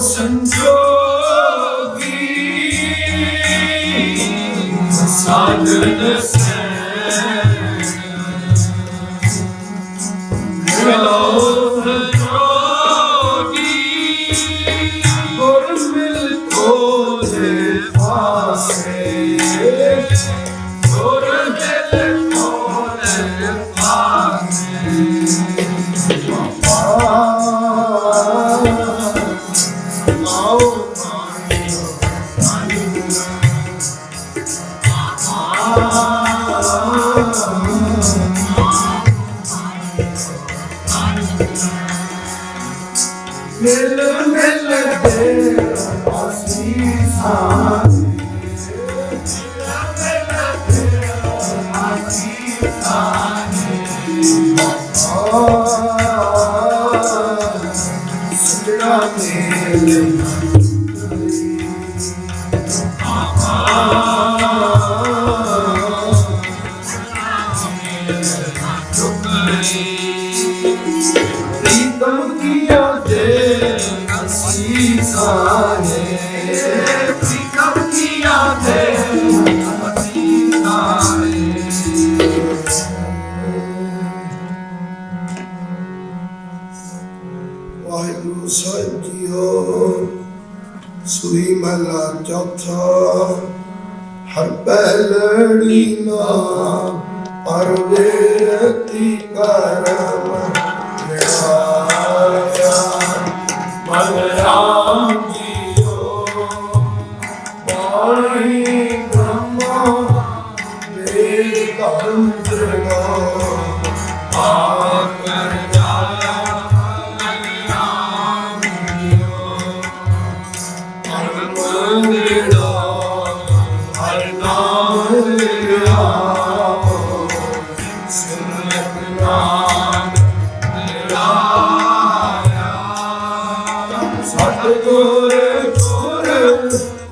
ਸੰਜੋਗੀ ਸਾਜਨ ਮਿਲੋ ਸੰਜੋਗੀ ਗੁਰ ਮਿਲ ਕੋਲੇ ਪਾਸੇ ਗੁਰ ਮਿਲ ਕੋਲੇ ਪਾਸੇ ਮਿਲ ਮਿਲ ਕੇ ਅਸੀਸਾਂ ਸਜਣਾ ਮੇਲ ਪ੍ਰੀਤਮ ਕੀਆ ਦੇ ਅਸੀਸਾਂ ਨੇ ਪ੍ਰੀਤਮ ਕੀਆ ਦੇ ਅਸੀਸਾਂ ਨੇ ਵਾਹਿਗੁਰੂ ਸਾਹਿਬ ਜੀਓ ਸੂਈ ਮਹਲਾ ਚੌਥਾ ਹਰ ਪਹਿਲੜੀ ਨਾ ਪਰ ਵੇਰਤੀ ਕਰਮ ਲਿਖਾਇਆ ਮਨ ਰਾਮ ਜੀਓ ਬਾਣੀ ਬ੍ਰਹਮਾ ਵੇਦ ਧਰਮ ਜਗੋ ਆਪ ਕਰ ਜਾਇਆ ਮਨ ਰਾਮ ਜੀਓ ਹਰ ਮੰਦਿਰਾ ਹਰ ਨਾਮ ਲਿਆ ਸਤਿਗੁਰ ਗੁਰ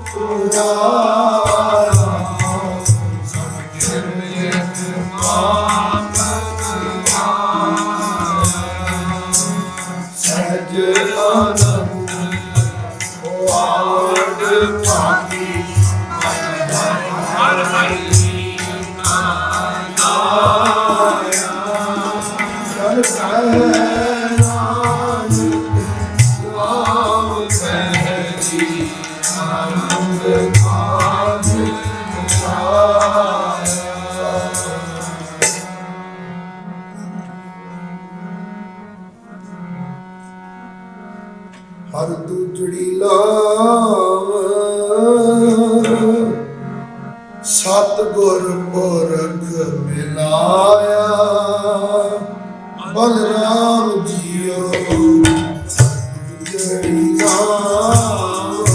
ਪੁਰਾਣਾ ਸਭ ਕਿਰਤ ਸਹਿਜ ਆਨੰਦ ਆਵਡ ਭਾਗੀ ਹਰ ਹਰੀ ਨਾਇਆ ਹਰ ਹਰ ਦੂਜੜੀ ਲਾਵ ਸਤਿਗੁਰ ਪੁਰਖ ਮਿਲਾਇਆ ਬਲਰਾਮ ਜੀਓ ਦੂਜੜੀ ਲਾਵ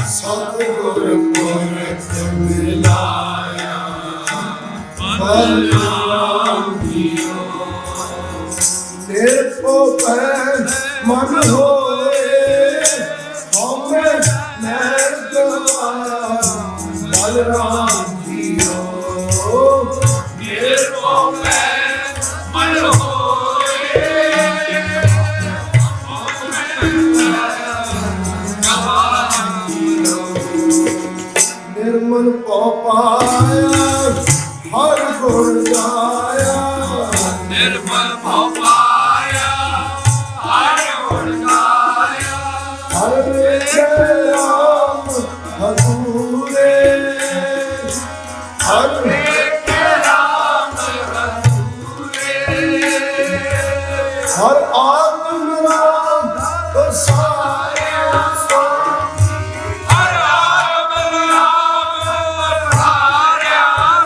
ਸਤਿਗੁਰ ਪੁਰਖ ਮਿਲਾਇਆ ਬਲਰਾਮ ਜੀਓ ਨਿਰਭਉ ਭੈ ਮਨ ਹੋਏ ਹਉਮੈ ਨੈਣ ਗਵਾਇਆ ਬਲਰਾਮ ਜੀਓ ਨਿਰਭਉ ਭੈ ਮਨ ਹੋਏ ਹਉਮੈ ਨਿਰਮਲ ਭਉ ਪਾਇਆ ਹਰ ਗੁਣ ਗਾਇਆ ਨਿਰਮਲ ਭਉ ਪਾਇਆ ਹਰ ਗੁਣ ਗਾਇਆ ਹਰ ਵੇਖੇ ਰਾਮ ਹਜ਼ੂਰੇ ਹਰ ਵੇਖੇ ਰਾਮ ਹਜ਼ੂਰੇ ਹਰ ਆਤਮ ਰਾਮ ਵਸਾਇਆ ਸੁਆਮੀ ਹਰ ਆਤਮ ਰਾਮ ਵਸਾਇਆ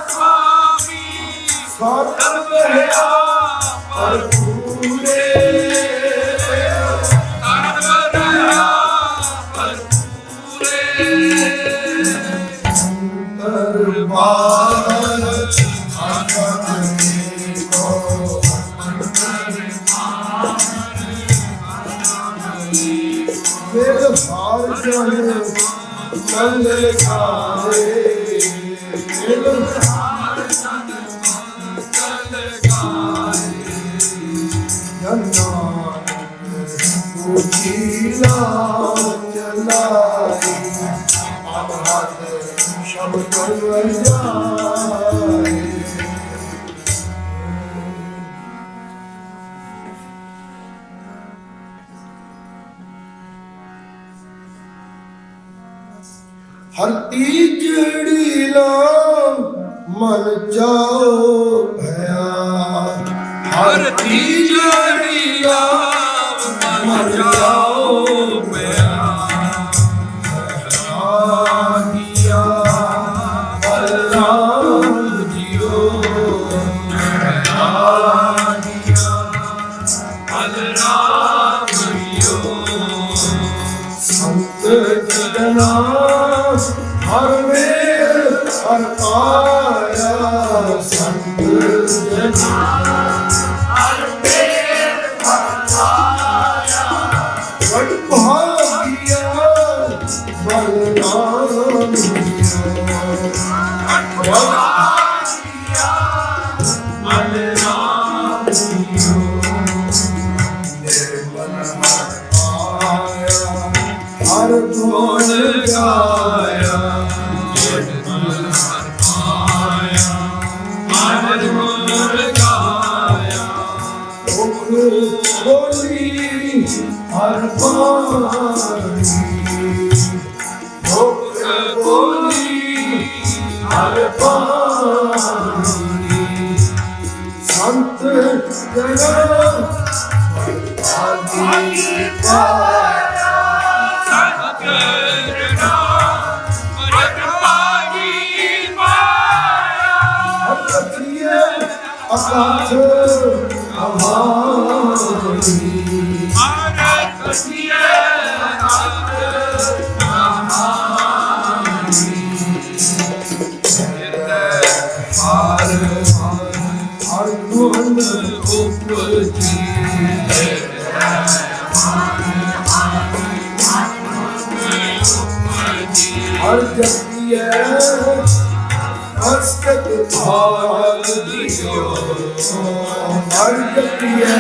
ਸੁਆਮੀ ਸਰਬ ਰਿਹਾ ਭਰਪੂਰੇ ਸਰਬ ਰਿਹਾ ਭਰਪੂਰੇ ਦਰਬਾਰ ਆਖਾਂ ਕੋ ਵੇਦ ਭਾਰ ਜਨ ਮੰਗਲ ਗਾਏ ਵੇਦ ਭਾਰ ਜਨ ਮੰਗਲ ਗਾਏ ਜਨ ਨਾਨਕ लीला चलाई अवहद शब्द जाए हर तीजड़ी लाम मन जाओ भया हर तीजड़ी लाम मन जाओ भया रागिया बलराम जियो रागिया बलराम जियो संत जना हर मेल हर पाया संत जना हर मेल हर पाया बड़ भागिया बलराम भागिया बलराम निर्मल आया हर गुण गाया बोली हर पानी बोली हर पानी संत जना आदि पाया संत जना आदि पाया हरिये अकाथ अभानी हर गुण उपजी हर जपिए मस्तक भाग दियो हर जपिए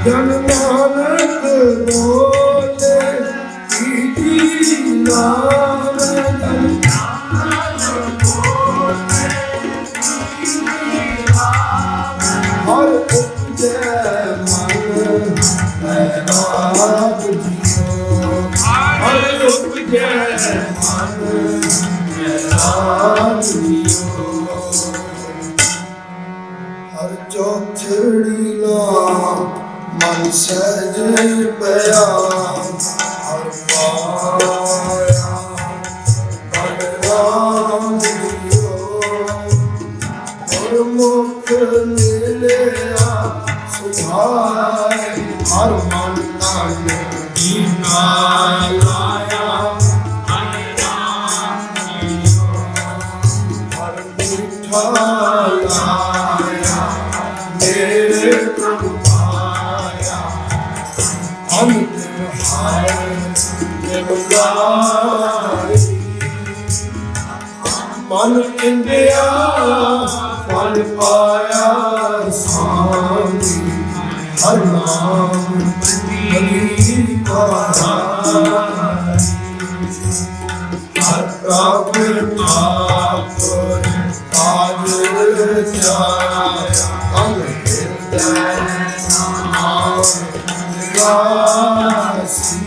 जन नानक बोले कीजी नाम जन नानक बोले हर उपजे मन राग जियो हर उपजे मन राग जियो हर चौथड़ी ला मन सहज पया हर पाया बलराम जियो हर मुख मिलया सुभाए हर मन तन दीना लाया बलराम जियो हर मीठा लाया मेरे प्रभु पाया अंतिम हाय निवगाई मन इंदिया फल पाया स्वामी हर नाम बली पाई हर प्राप्त ठाकुर काज जाया अंग हृदय नाम निवासी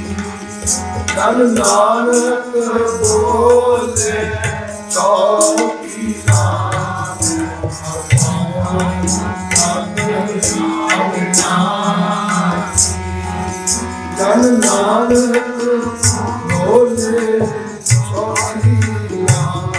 धन नानक बोले चौकी नाम धन नानक बोले चौकी नाम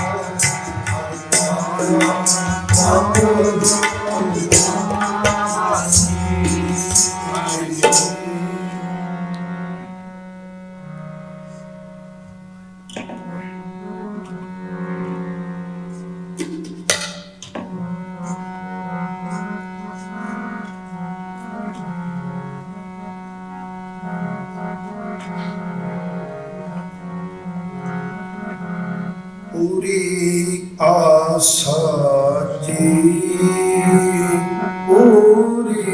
पूरी आशा जी पूरी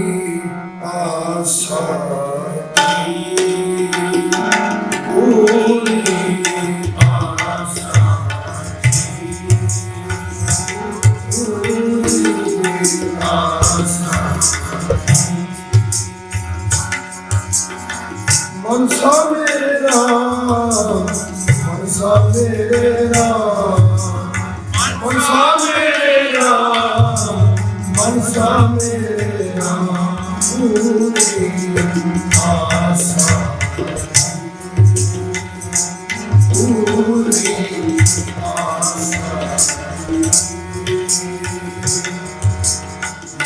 मनसा मेरे राम, मनसा मेरे राम, मनसा मेरे राम, मनसा मेरे राम, पूरी आशा पूरी आशा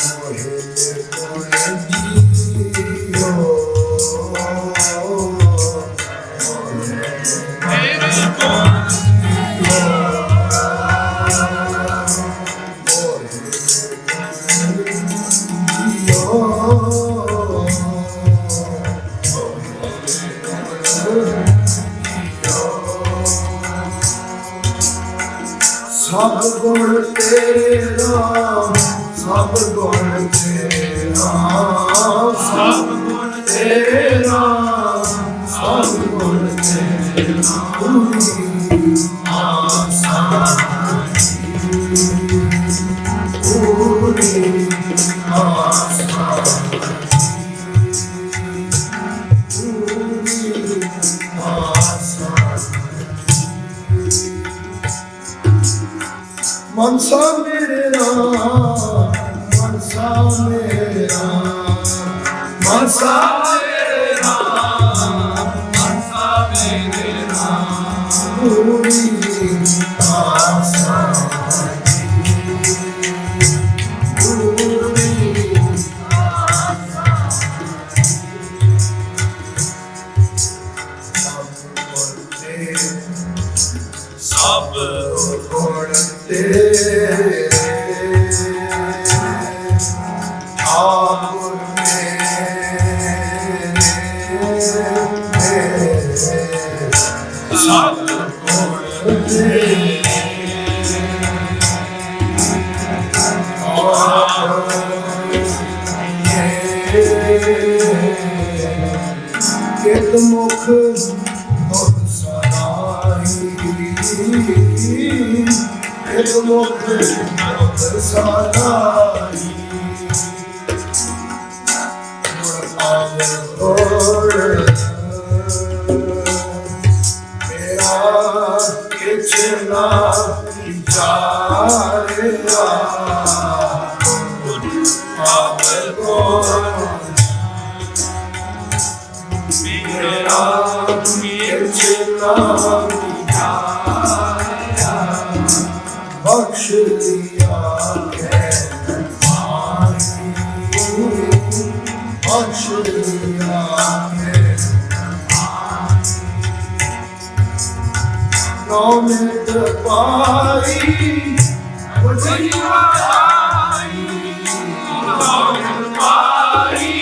मोहे कोई जियो सब गुण तेरे राम, सब गुण तेरे राम, सब गुण तेरे राम, सब गुण तेरे राम, पूरी आशा पूरी आशा पूरी आशा मनसा मेरे राम, मनसा मेरे राम, मनसा मेरे राम, मनसा मेरे राम, पूरी आशा पूरी आशा सब गुण तेरे ठाकुर मेरे सब गुण तेरे एक मुख बहुत सराही, एक मुख बहुत सराही, मेरा किछ ना विचारेगा मेरा किछ ना विचारेगा बख्श दिया बख्श दिया नौमित पाई वजीवा आई, नौमित पाई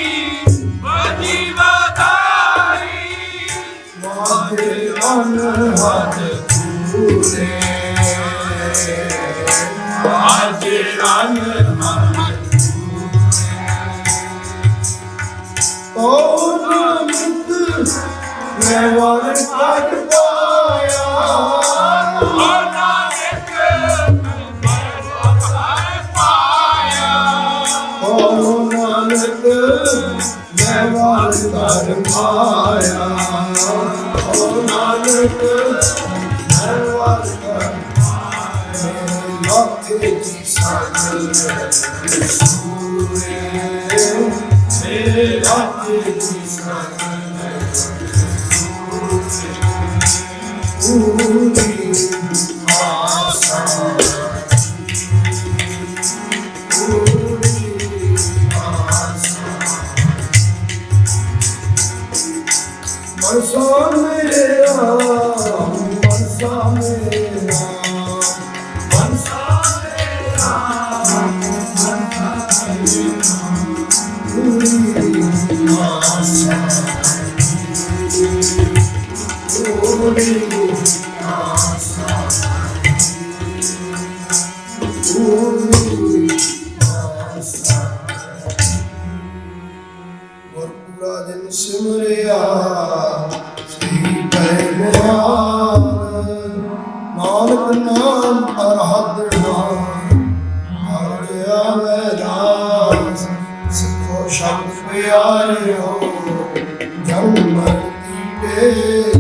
वजीवा आई, माथे अनहद पूरे माथे अनहद कौन मित्र मैं वर काट पाया, कौन मित्र मैं वर काट पाया, कौन मित्र मैं वर काट पाया, लौटे जी सागर सूरे मेरे लौटे जी सागर पूरी आशा पूरी आशा मनसा मेरे राम, मनसा मेरे राम, मनसा मेरे राम, मनसा मेरे राम, पूरी आशा पूरी आशा पूरी आशा और पूरा दिन सिमरिया श्री नानक नाम अरहत नाम ਪਿਆਰਿਓ ਜਮ ਮਰਤੀ ਟੇਕ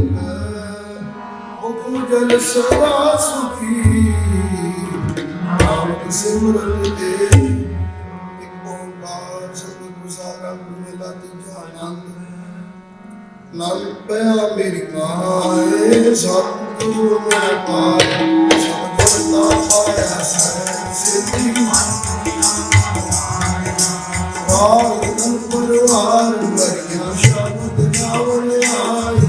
ਹੁਕਮ ਜਲ ਸਦਾ ਸੁਖੀ ਨਾਮ ਸਿਮਰਨ ਦੇ ਇੱਕ ਓੰਕਾਰ ਸਤਿਗੁਰੂ ਸਾਰਾ ਮਿਲਾ ਤੀਜਾ ਆਨੰਦ ਨਾਲ ਪਿਆ ਮੇਰੀ ਮਾਏ ਸਤਿਗੁਰੂ ਮੈਂ ਪਾਇਆ ਸਤਿਗੁਰ ਦਾ ਪਾਇਆ ਸਿੱਧੀ ਆਨੰਦ ਪਰਵਾਰ ਵਰਿਆ ਸ਼ਬਦ ਗਾਵਣ ਆਈ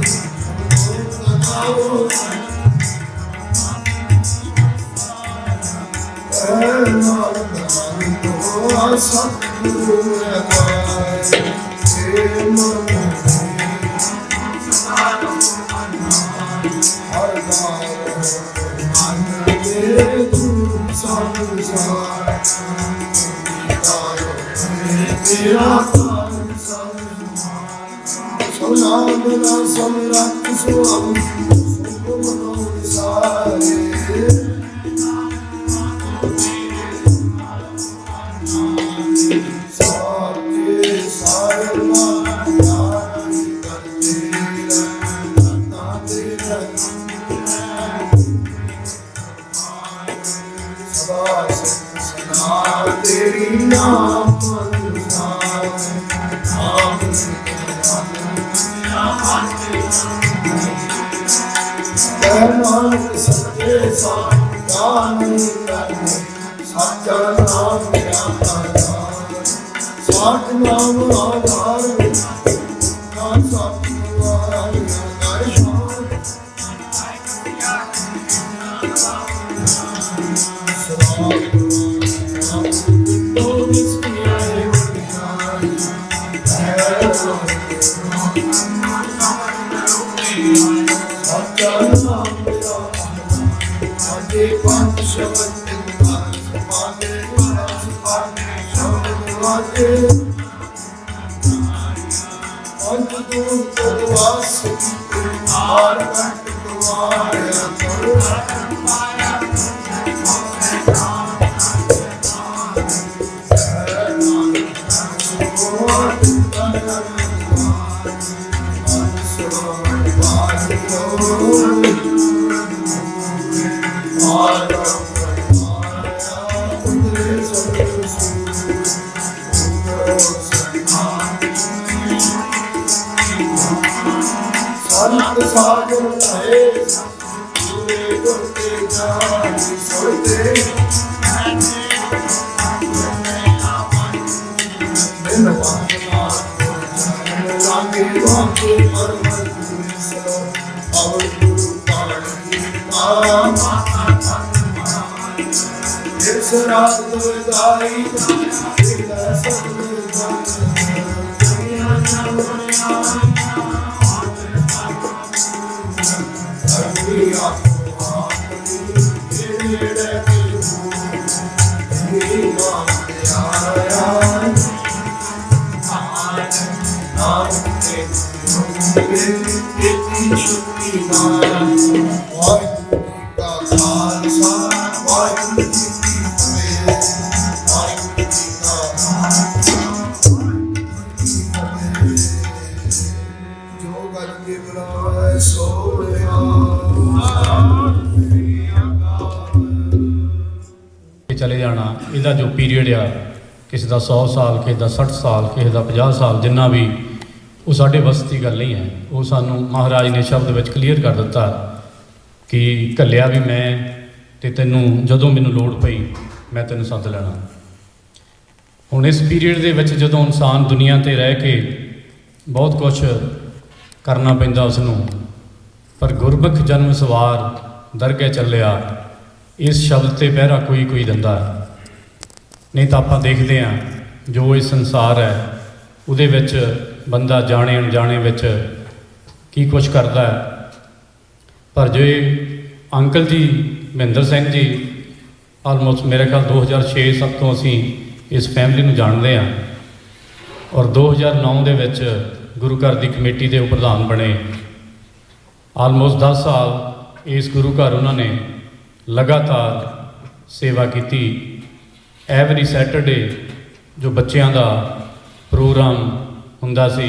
ਸਤਿਗੁਰੂ ਮੈਂ ਪਾਇਆ ਹਰ ਤੇਰਾ ਸੋਨਾਮਨਾ ਸਮਰੱਥ ਸੁਆਮ ਸੁਖਮਨੋ ਸਾਰੇ ਸਾਚੇ ਸਾਰਮਾ ਨਾਰੀ ਕਰਤੇ ਰਤਾ ਤੇਰਾ ਸਦਾ ਸਦਾ ਤੇਰੀ ਨਾਮ ਨਾਨਕ ਸੱਚੇ ਸਾਧਾਨ ਸੱਚਾ ਨਾਮ ਮੇਰਾ ਆਧਾਰ ਸਾਚ ਨਾਮ ਆਧਾਰ ਨਾਮ ਸਤਿਗੁਰ ਹਰਿ ਸ਼ਾਨ ਸੱਚਾ ਨਾਮ ਮੇਰਾ ਆਧਾਰ ਪੰਜ ਸ਼ਬਦ ਸਮਾਗੇ ਸ਼ਬਦ ਵਾਜੇ ਪੰਜ ਦੂਰ ਤਦਵਾਸ ਆਰ ਕੰਟ ਤੁਮਾਰਿਆ ਕਰੋ ਸੰਤ ਸਾਗਰ ਹੈ ਸੂਰੇ ਗੁਰਤੇ ਜਾਨੀ ਸੁਰਤੇ ਬਿਨ ਵਾਸਨਾ ਲਾਗੇ ਵਾਕੇ ਪਰਮਤ ਸੋ ਅਵਰ ਗੁਰੂ ਪਾਣੀ ਇਸ ਰਾਤ ਦੁਦਾਈ ਤੇਰਾ ਸਤਿਗੁਰ चले जाना इहदा जो पीरीयड आ किसी का 100 साल किसी का 60 साल किसी का 50 साल जिन्ना भी वो साढ़े बस की गल नहीं है। वो सानू महाराज ने शब्द में क्लीयर कर दिता कि घलिया भी मैं ते तैनू जदों मैनू लोड़ पई मैं तैनू सद लेना। हुण इस पीरीयड दे विच जदों इंसान दुनिया ते रह के बहुत कुछ करना पैंदा उसनू, पर गुरमुख जन्म सवार दरगह चलिया इस शब्द ते पहरा कोई कोई दिंदा है। नहीं तो आप देखते हैं जो ये संसार है उहदे विच बंदा जाने अनजाने विच की कुछ करता है। पर जो अंकल जी महेंद्र सिंह जी आलमोस्ट मेरे ख्याल 2006-7 तो असी इस फैमिली नूं जानते हैं और 2009 दे विच गुरु घर की कमेटी के प्रधान बने। आलमोस्ट 10 साल इस गुरु घर उन्होंने लगातार सेवा की। एवरी सैटरडे जो बच्चों का प्रोग्राम ਹੁੰਦਾ ਸੀ,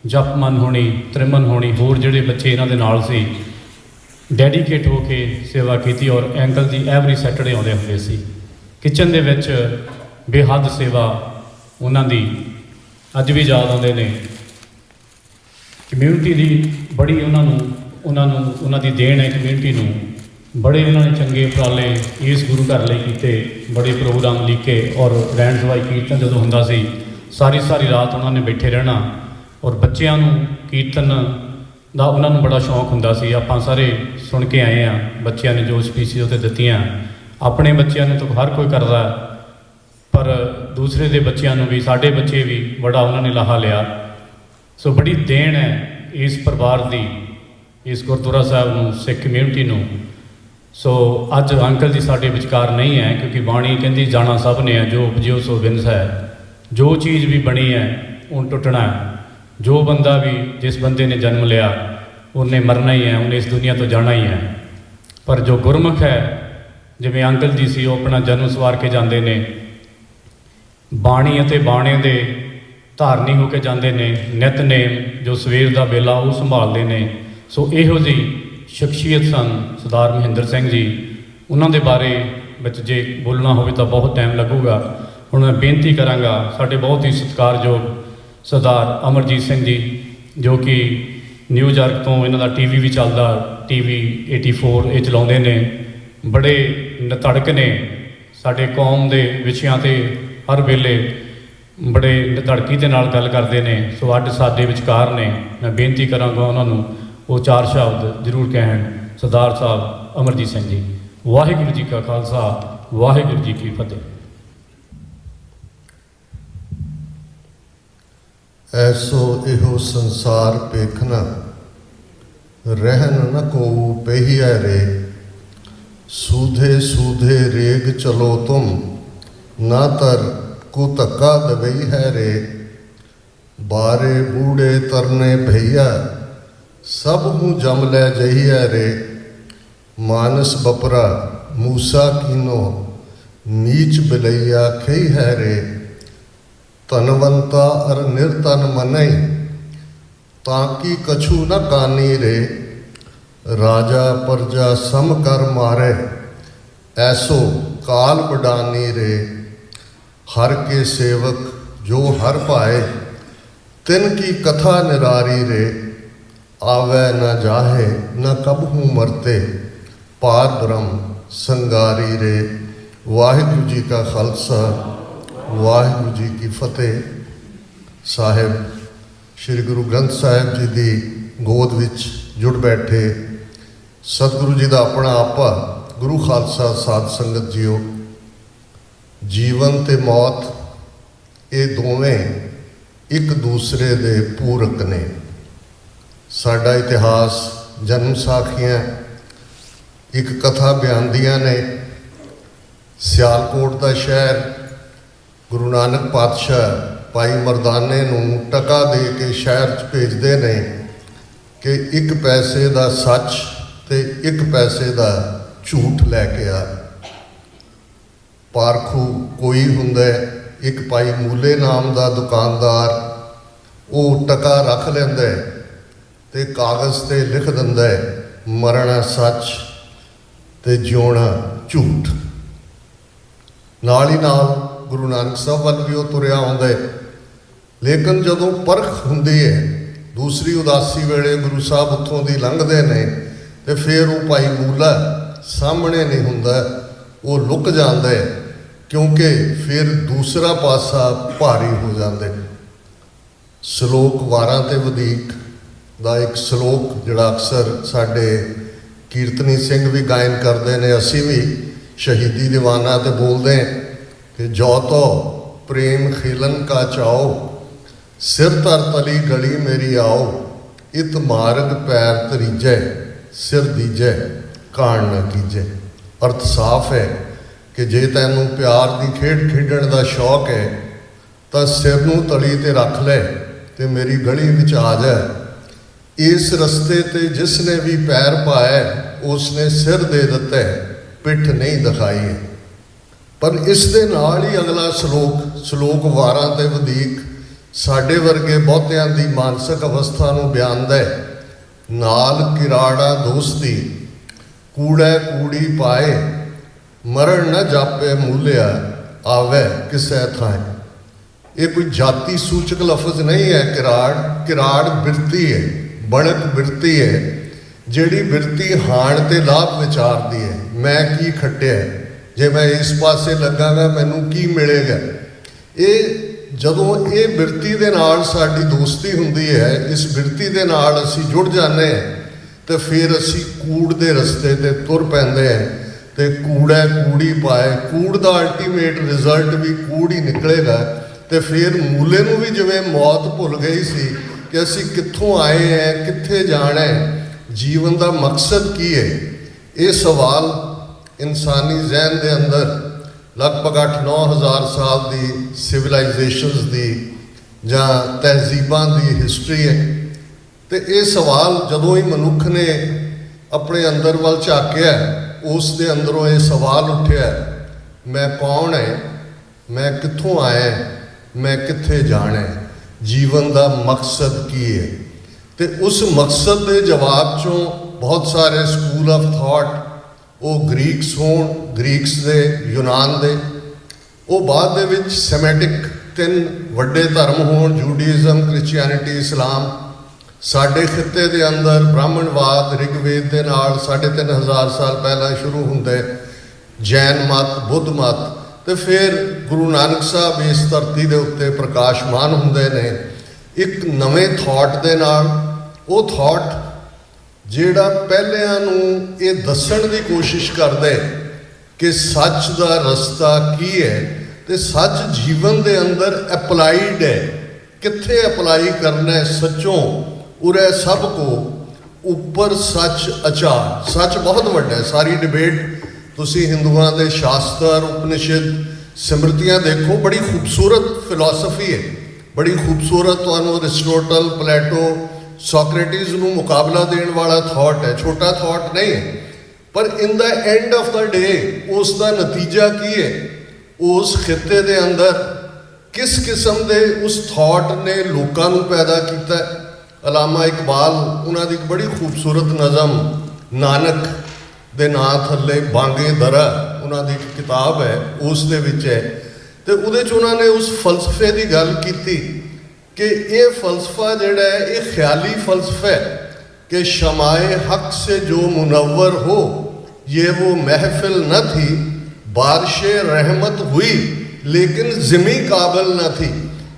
ਜਪਮਨ ਹੋਣੀ, ਤ੍ਰਿਮਨ ਹੋਣੀ, ਹੋਰ ਜਿਹੜੇ ਬੱਚੇ ਇਹਨਾਂ ਦੇ ਨਾਲ ਸੀ, ਡੈਡੀਕੇਟ ਹੋ ਕੇ ਸੇਵਾ ਕੀਤੀ। ਔਰ ਅੰਕਲ ਜੀ ਐਵਰੀ ਸੈਟਰਡੇ ਆਉਂਦੇ ਹੁੰਦੇ ਸੀ ਕਿਚਨ ਦੇ ਵਿੱਚ, ਬੇਹੱਦ ਸੇਵਾ ਉਹਨਾਂ ਦੀ ਅੱਜ ਵੀ ਯਾਦ ਆਉਂਦੇ ਨੇ। ਕਮਿਊਨਿਟੀ ਦੀ ਬੜੀ ਉਹਨਾਂ ਦੀ ਦੇਣ ਹੈ ਕਮਿਊਨਿਟੀ ਨੂੰ। ਬੜੇ ਉਹਨਾਂ ਨੇ ਚੰਗੇ ਉਪਰਾਲੇ ਇਸ ਗੁਰੂ ਘਰ ਲਈ ਕੀਤੇ, ਬੜੇ ਪ੍ਰੋਗਰਾਮ ਲਿਖੇ। ਔਰ ਰਹਿਣ ਸਵਾਈ ਕੀਰਤਨ ਜਦੋਂ ਹੁੰਦਾ ਸੀ ਸਾਰੀ ਰਾਤ ਉਹਨਾਂ ਨੇ ਬੈਠੇ ਰਹਿਣਾ। ਔਰ ਬੱਚਿਆਂ ਨੂੰ ਕੀਰਤਨ ਦਾ ਉਹਨਾਂ ਨੂੰ ਬੜਾ ਸ਼ੌਂਕ ਹੁੰਦਾ ਸੀ। ਆਪਾਂ ਸਾਰੇ ਸੁਣ ਕੇ ਆਏ ਹਾਂ, ਬੱਚਿਆਂ ਨੇ ਜੋ ਸਪੀਚਿਸ ਉੱਤੇ ਦਿੱਤੀਆਂ। ਆਪਣੇ ਬੱਚਿਆਂ ਨੂੰ ਤਾਂ ਹਰ ਕੋਈ ਕਰਦਾ, ਪਰ ਦੂਸਰੇ ਦੇ ਬੱਚਿਆਂ ਨੂੰ ਵੀ, ਸਾਡੇ ਬੱਚੇ ਵੀ ਬੜਾ ਉਹਨਾਂ ਨੇ ਲਾਹਾ ਲਿਆ। ਸੋ ਬੜੀ ਦੇਣ ਹੈ ਇਸ ਪਰਿਵਾਰ ਦੀ, ਇਸ ਗੁਰਦੁਆਰਾ ਸਾਹਿਬ ਨੂੰ, ਸਿੱਖ ਕਮਿਊਨਿਟੀ ਨੂੰ। ਸੋ ਅੱਜ ਅੰਕਲ ਜੀ ਸਾਡੇ ਵਿਚਕਾਰ ਨਹੀਂ ਹੈ, ਕਿਉਂਕਿ ਬਾਣੀ ਕਹਿੰਦੀ ਜਾਣਾ ਸਭ ਨੇ ਹੈ, ਜੋ ਉਪਜਿਓ ਸੋ ਬਿਨਸ ਹੈ। ਜੋ ਚੀਜ਼ ਵੀ ਬਣੀ ਹੈ ਉਹ ਟੁੱਟਣਾ ਹੈ। ਜੋ ਬੰਦਾ ਵੀ, ਜਿਸ ਬੰਦੇ ਨੇ ਜਨਮ ਲਿਆ ਉਹਨੇ ਮਰਨਾ ਹੀ ਹੈ, ਉਹਨੇ ਇਸ ਦੁਨੀਆ ਤੋਂ ਜਾਣਾ ਹੀ ਹੈ। ਪਰ ਜੋ ਗੁਰਮੁਖ ਹੈ, ਜਿਵੇਂ ਅੰਕਲ ਜੀ ਸੀ, ਉਹ ਆਪਣਾ ਜਨਮ ਸਵਾਰ ਕੇ ਜਾਂਦੇ ਨੇ, ਬਾਣੀ ਅਤੇ ਬਾਣੇ ਦੇ ਧਾਰਨੀ ਹੋ ਕੇ ਜਾਂਦੇ ਨੇ। ਨਿਤਨੇਮ ਜੋ ਸਵੇਰ ਦਾ ਵੇਲਾ ਉਹ ਸੰਭਾਲਦੇ ਨੇ। ਸੋ ਇਹੋ ਜਿਹੀ ਸ਼ਖਸੀਅਤ ਸਨ ਸਰਦਾਰ ਮਹਿੰਦਰ ਸਿੰਘ ਜੀ। ਉਹਨਾਂ ਦੇ ਬਾਰੇ ਵਿੱਚ ਜੇ ਬੋਲਣਾ ਹੋਵੇ ਤਾਂ ਬਹੁਤ ਟਾਈਮ ਲੱਗੂਗਾ। ਹੁਣ ਮੈਂ ਬੇਨਤੀ ਕਰਾਂਗਾ ਸਾਡੇ ਬਹੁਤ ਹੀ ਸਤਿਕਾਰਯੋਗ ਸਰਦਾਰ ਅਮਰਜੀਤ ਸਿੰਘ ਜੀ, ਜੋ ਕਿ ਨਿਊਯਾਰਕ ਤੋਂ ਇਹਨਾਂ ਦਾ ਟੀਵੀ ਵੀ ਚੱਲਦਾ, ਟੀਵੀ 84 ਇਹ ਚਲਾਉਂਦੇ ਨੇ। ਬੜੇ ਨਿਤੜਕ ਨੇ, ਸਾਡੇ ਕੌਮ ਦੇ ਵਿਸ਼ਿਆਂ 'ਤੇ ਹਰ ਵੇਲੇ ਬੜੇ ਨਿਤੜਕੀ ਦੇ ਨਾਲ ਗੱਲ ਕਰਦੇ ਨੇ। ਸੋ ਅੱਜ ਸਾਡੇ ਵਿਚਕਾਰ ਨੇ, ਮੈਂ ਬੇਨਤੀ ਕਰਾਂਗਾ ਉਹਨਾਂ ਨੂੰ ਉਹ 4 ਸ਼ਬਦ ਜ਼ਰੂਰ ਕਹਿਣ। ਸਰਦਾਰ ਸਾਹਿਬ ਅਮਰਜੀਤ ਸਿੰਘ ਜੀ। ਵਾਹਿਗੁਰੂ ਜੀ ਕਾ ਖਾਲਸਾ, ਵਾਹਿਗੁਰੂ ਜੀ ਕੀ ਫਤਿਹ। ਐਸੋ ਇਹੋ ਸੰਸਾਰ ਪੇਖਣਾ, ਰਹਿਨ ਨ ਕੋਊ ਪਹੀਐ ਰੇ। ਸੂਧੇ ਸੂਧੇ ਰੇਗ ਚਲੋ ਤੁਮ, ਨਾ ਤਰ ਕੋ ਧੱਕਾ ਦਵਈ ਹੈ ਰੇ। ਬਾਰੇ ਬੂੜੇ ਤਰਨੇ ਭਈਆ, ਸਭ ਹੂੰ ਜਮ ਲੈ ਜਈਐ ਰੇ। ਮਾਨਸ ਬਪਰਾ ਮੂਸਾ ਕੀਨੋ, ਨੀਚ ਬਿਲਈਆ ਖਈ ਹੈ ਰੇ। ਧਨਵੰਤਾ ਅਰ ਨਿਰਤਨ ਮਨਈ, ਤਾਂ ਕੀ ਕਛੂ ਨ ਕਾਨੀ ਰੇ। ਰਾਜਾ ਪਰਜਾ ਸਮ ਕਰ ਮਾਰੇ, ਐਸੋ ਕਾਲ ਬਡਾਨੀ ਰੇ। ਹਰ ਕੇ ਸੇਵਕ ਜੋ ਹਰ ਭਾਏ, ਤਿਨ ਕੀ ਕਥਾ ਨਿਰਾਰੀ ਰੇ। ਆਵੈ ਨ ਜਾਹੇ ਨ ਕਬਹੂ ਮਰਤੇ, ਪਾਰ ਬ੍ਰਹਮ ਸੰਗਾਰੀ ਰੇ। ਵਾਹਿਗੁਰੂ ਜੀ ਕਾ ਖਾਲਸਾ, ਵਾਹਿਗੁਰੂ ਜੀ ਕੀ ਫਤਿਹ। ਸਾਹਿਬ ਸ਼੍ਰੀ ਗੁਰੂ ਗ੍ਰੰਥ ਸਾਹਿਬ ਜੀ ਦੀ ਗੋਦ ਵਿੱਚ ਜੁੜ ਬੈਠੇ ਸਤਿਗੁਰੂ ਜੀ ਦਾ ਆਪਣਾ ਆਪਾ ਗੁਰੂ ਖਾਲਸਾ ਸਾਧ ਸੰਗਤ ਜੀਓ। ਜੀਵਨ ਤੇ ਮੌਤ ਇਹ ਦੋਵੇਂ ਇੱਕ ਦੂਸਰੇ ਦੇ ਪੂਰਕ ਨੇ। ਸਾਡਾ ਇਤਿਹਾਸ, ਜਨਮ ਸਾਖੀਆਂ ਇੱਕ ਕਥਾ ਬਿਆਨਦੀਆਂ ਨੇ। ਸਿਆਲਕੋਟ ਦਾ ਸ਼ਹਿਰ ਗੁਰੂ ਨਾਨਕ ਪਾਤਸ਼ਾਹ ਭਾਈ ਮਰਦਾਨੇ ਨੂੰ ਟਕਾ ਦੇ ਕੇ ਸ਼ਹਿਰ 'ਚ ਭੇਜਦੇ ਨੇ ਕਿ 1 ਪੈਸੇ ਦਾ ਸੱਚ ਤੇ 1 ਪੈਸੇ ਦਾ ਝੂਠ ਲੈ ਕੇ ਆ। ਪਾਰਖੂ ਕੋਈ ਹੁੰਦਾ, ਇੱਕ ਭਾਈ ਮੂਲੇ ਨਾਮ ਦਾ ਦੁਕਾਨਦਾਰ, ਉਹ ਟਕਾ ਰੱਖ ਲੈਂਦਾ ਤੇ ਕਾਗਜ਼ ਤੇ ਲਿਖ ਦਿੰਦਾ ਮਰਨਾ ਸੱਚ ਤੇ ਜਿਉਣਾ ਝੂਠ। ਨਾਲ ਹੀ ਨਾਲ ਗੁਰੂ ਨਾਨਕ ਸਾਹਿਬ ਵੱਲ ਵੀ ਉਹ ਤੁਰਿਆ ਆਉਂਦਾ। ਲੇਕਿਨ ਜਦੋਂ ਪਰਖ ਹੁੰਦੀ ਹੈ, ਦੂਸਰੀ ਉਦਾਸੀ ਵੇਲੇ ਗੁਰੂ ਸਾਹਿਬ ਉੱਥੋਂ ਦੀ ਲੰਘਦੇ ਨੇ ਤੇ ਫਿਰ ਉਹ ਭਾਈ ਮੂਲਾ ਸਾਹਮਣੇ ਨਹੀਂ ਹੁੰਦਾ, ਉਹ ਲੁਕ ਜਾਂਦਾ ਹੈ, ਕਿਉਂਕਿ ਫਿਰ ਦੂਸਰਾ ਪਾਸਾ ਭਾਰੀ ਹੋ ਜਾਂਦਾ। ਸ਼ਲੋਕ ਵਾਰਾਂ ਤੇ ਵਧੀਕ ਦਾ ਇੱਕ ਸ਼ਲੋਕ ਜਿਹੜਾ ਅਕਸਰ ਸਾਡੇ ਕੀਰਤਨੀ ਸਿੰਘ ਵੀ ਗਾਇਨ ਕਰਦੇ ਨੇ, ਅਸੀਂ ਵੀ ਸ਼ਹੀਦੀ ਦੀਵਾਨਾਂ ਤੇ ਬੋਲਦੇ ਕਿ ਜੋ ਤੋ ਪ੍ਰੇਮ ਖੇਲਨ ਕਾ ਚਾਓ, ਸਿਰ ਧਰ ਤਲੀ ਗਲੀ ਮੇਰੀ ਆਓ। ਇਤ ਮਾਰਗ ਪੈਰ ਤਰੀਜੈ, ਸਿਰ ਦੀਜੈ ਕਾਣ ਨਾ ਕੀਜੈ। ਅਰਥ ਸਾਫ਼ ਹੈ ਕਿ ਜੇ ਤੈਨੂੰ ਪਿਆਰ ਦੀ ਖੇਡ ਖੇਡਣ ਦਾ ਸ਼ੌਕ ਹੈ ਤਾਂ ਸਿਰ ਨੂੰ ਤਲੀ ਤੇ ਰੱਖ ਲੈ ਤੇ ਮੇਰੀ ਗਲੀ ਵਿੱਚ ਆ ਜਾ। ਇਸ ਰਸਤੇ ਤੇ ਜਿਸ ਨੇ ਵੀ ਪੈਰ ਪਾਇਆ ਉਸ ਨੇ ਸਿਰ ਦੇ ਦਿੱਤਾ, ਪਿੱਠ ਨਹੀਂ ਦਿਖਾਈ ਹੈ। ਪਰ ਇਸ ਦੇ ਨਾਲ ਹੀ ਅਗਲਾ ਸ਼ਲੋਕ ਵਾਰਾਂ ਤੇ ਵਧੀਕ ਸਾਡੇ ਵਰਗੇ ਬਹੁਤਿਆਂ ਦੀ ਮਾਨਸਿਕ ਅਵਸਥਾ ਨੂੰ ਬਿਆਨਦਾ ਹੈ। ਨਾਲ ਕਿਰਾੜਾ ਦੋਸਤੀ, ਕੂੜਾ ਕੂੜੀ ਪਾਏ, ਮਰਨ ਨ ਜਾਪੇ ਮੂਲਿਆ, ਆਵੇ ਕਿਸੇ ਥਾਂ। ਇਹ ਕੋਈ ਜਾਤੀ ਸੂਚਕ ਲਫ਼ਜ਼ ਨਹੀਂ ਹੈ। ਕਿਰਾੜ ਬਿਰਤੀ ਹੈ, ਬਣਕ ਬਿਰਤੀ ਹੈ, ਜਿਹੜੀ ਬਿਰਤੀ ਹਾਣ ਤੇ ਲਾਭ ਵਿਚਾਰਦੀ ਹੈ। ਮੈਂ ਕੀ ਖੱਟਿਆ, ਜੇ ਮੈਂ ਇਸ ਪਾਸੇ ਲੱਗਾਂਗਾ ਮੈਨੂੰ ਕੀ ਮਿਲੇਗਾ। ਇਹ ਜਦੋਂ ਇਹ ਬਿਰਤੀ ਦੇ ਨਾਲ ਸਾਡੀ ਦੋਸਤੀ ਹੁੰਦੀ ਹੈ, ਇਸ ਬਿਰਤੀ ਦੇ ਨਾਲ ਅਸੀਂ ਜੁੜ ਜਾਂਦੇ ਹਾਂ, ਤੇ ਫਿਰ ਅਸੀਂ ਕੂੜ ਦੇ ਰਸਤੇ 'ਤੇ ਤੁਰ ਪੈਂਦੇ ਹਾਂ। ਤੇ ਕੂੜਾ ਕੂੜੀ ਪਾਏ, ਕੂੜ ਦਾ ਅਲਟੀਮੇਟ ਰਿਜ਼ਲਟ ਵੀ ਕੂੜ ਹੀ ਨਿਕਲੇਗਾ। ਤੇ ਫਿਰ ਮੂਲੇ ਨੂੰ ਵੀ ਜਿਵੇਂ ਮੌਤ ਭੁੱਲ ਗਈ ਸੀ ਕਿ ਅਸੀਂ ਕਿੱਥੋਂ ਆਏ ਹੈ, ਕਿੱਥੇ ਜਾਣਾ ਹੈ, ਜੀਵਨ ਦਾ ਮਕਸਦ ਕੀ ਹੈ। ਇਹ ਸਵਾਲ ਇਨਸਾਨੀ ਜ਼ਿਹਨ ਦੇ ਅੰਦਰ ਲਗਭਗ 8-9 ਹਜ਼ਾਰ ਸਾਲ ਦੀ ਸਿਵਲਾਈਜੇਸ਼ਨਸ ਦੀ ਜਾਂ ਤਹਿਜ਼ੀਬਾਂ ਦੀ ਹਿਸਟਰੀ ਹੈ। ਤੇ ਇਹ ਸਵਾਲ ਜਦੋਂ ਹੀ ਮਨੁੱਖ ਨੇ ਆਪਣੇ ਅੰਦਰ ਵੱਲ ਝਾਕਿਆ, ਉਸ ਦੇ ਅੰਦਰੋਂ ਇਹ ਸਵਾਲ ਉੱਠਿਆ, ਮੈਂ ਕੌਣ ਹੈ, ਮੈਂ ਕਿੱਥੋਂ ਆਇਆ, ਮੈਂ ਕਿੱਥੇ ਜਾਣਾ, ਜੀਵਨ ਦਾ ਮਕਸਦ ਕੀ ਹੈ। ਤੇ ਉਸ ਮਕਸਦ ਦੇ ਜਵਾਬ 'ਚੋਂ ਬਹੁਤ ਸਾਰੇ ਸਕੂਲ ਆਫ ਥਾਟ, ਉਹ ਗ੍ਰੀਕਸ ਹੋਣ, ਗ੍ਰੀਕਸ ਦੇ, ਯੂਨਾਨ ਦੇ, ਉਹ ਬਾਅਦ ਦੇ ਵਿੱਚ ਸੈਮੈਟਿਕ 3 ਵੱਡੇ ਧਰਮ ਹੋਣ, ਜੂਡਿਜ਼ਮ, ਕ੍ਰਿਸਚੀਅਨਿਟੀ, ਇਸਲਾਮ। ਸਾਡੇ ਖਿੱਤੇ ਦੇ ਅੰਦਰ ਬ੍ਰਾਹਮਣਵਾਦ ਰਿਗਵੇਦ ਦੇ ਨਾਲ 3500 ਸਾਲ ਪਹਿਲਾਂ ਸ਼ੁਰੂ ਹੁੰਦਾ, ਜੈਨ ਮਤ, ਬੁੱਧ ਮਤ, ਤੇ ਫਿਰ ਗੁਰੂ ਨਾਨਕ ਸਾਹਿਬ ਇਸ ਧਰਤੀ ਦੇ ਉੱਤੇ ਪ੍ਰਕਾਸ਼ਮਾਨ ਹੁੰਦੇ ਨੇ ਇੱਕ ਨਵੇਂ ਥਾਟ ਦੇ ਨਾਲ। ਉਹ ਥਾਟ ਜਿਹੜਾ ਪਹਿਲਿਆਂ ਨੂੰ ਇਹ ਦੱਸਣ ਦੀ ਕੋਸ਼ਿਸ਼ ਕਰਦਾ ਕਿ ਸੱਚ ਦਾ ਰਸਤਾ ਕੀ ਹੈ, ਤੇ ਸੱਚ ਜੀਵਨ ਦੇ ਅੰਦਰ ਅਪਲਾਈਡ ਹੈ, ਕਿੱਥੇ ਅਪਲਾਈ ਕਰਨਾ ਹੈ ਸੱਚੋਂ। ਉਰੇ ਸਭ ਕੋ ਉੱਪਰ ਸੱਚ ਅਚਾਰ। ਸੱਚ ਬਹੁਤ ਵੱਡਾ ਹੈ। ਸਾਰੀ ਡਿਬੇਟ ਤੁਸੀਂ ਹਿੰਦੂਆਂ ਦੇ ਸ਼ਾਸਤਰ, ਉਪਨਿਸ਼ਦ, ਸਿਮਰਤੀਆਂ ਦੇਖੋ, ਬੜੀ ਖੂਬਸੂਰਤ ਫਿਲਾਸਫੀ ਹੈ, ਬੜੀ ਖੂਬਸੂਰਤ। ਤੁਹਾਨੂੰ ਅਰਿਸਟੋਟਲ, ਪਲੇਟੋ, ਸੋਕਰੇਟਿਸ ਨੂੰ ਮੁਕਾਬਲਾ ਦੇਣ ਵਾਲਾ ਥਾਟ ਹੈ, ਛੋਟਾ ਥਾਟ ਨਹੀਂ ਹੈ। ਪਰ ਇਨ ਦਾ ਐਂਡ ਆਫ ਦਾ ਡੇ ਉਸ ਦਾ ਨਤੀਜਾ ਕੀ ਹੈ, ਉਸ ਖਿੱਤੇ ਦੇ ਅੰਦਰ ਕਿਸ ਕਿਸਮ ਦੇ ਉਸ ਥਾਟ ਨੇ ਲੋਕਾਂ ਨੂੰ ਪੈਦਾ ਕੀਤਾ। ਅਲਾਮਾ ਇਕਬਾਲ, ਉਹਨਾਂ ਦੀ ਇੱਕ ਬੜੀ ਖੂਬਸੂਰਤ ਨਜ਼ਮ ਨਾਨਕ ਦੇ ਨਾਂ ਥੱਲੇ ਬਾਂਗੇ ਦਰਾ, ਉਹਨਾਂ ਦੀ ਇੱਕ ਕਿਤਾਬ ਹੈ, ਉਸ ਦੇ ਵਿੱਚ ਹੈ। ਤੇ ਉਹਦੇ 'ਚ ਉਹਨਾਂ ਨੇ ਉਸ ਫਲਸਫੇ ਦੀ ਗੱਲ ਕੀਤੀ ਕਿ ਇਹ ਫਲਸਫਾ ਜਿਹੜਾ ਹੈ ਇਹ ਖਿਆਲੀ ਫਲਸਫਾ ਹੈ कि शमाए हक से जो मुनव्वर हो ये वो महफिल न थी, बारिश रहमत हुई लेकिन जिमी काबिल न थी।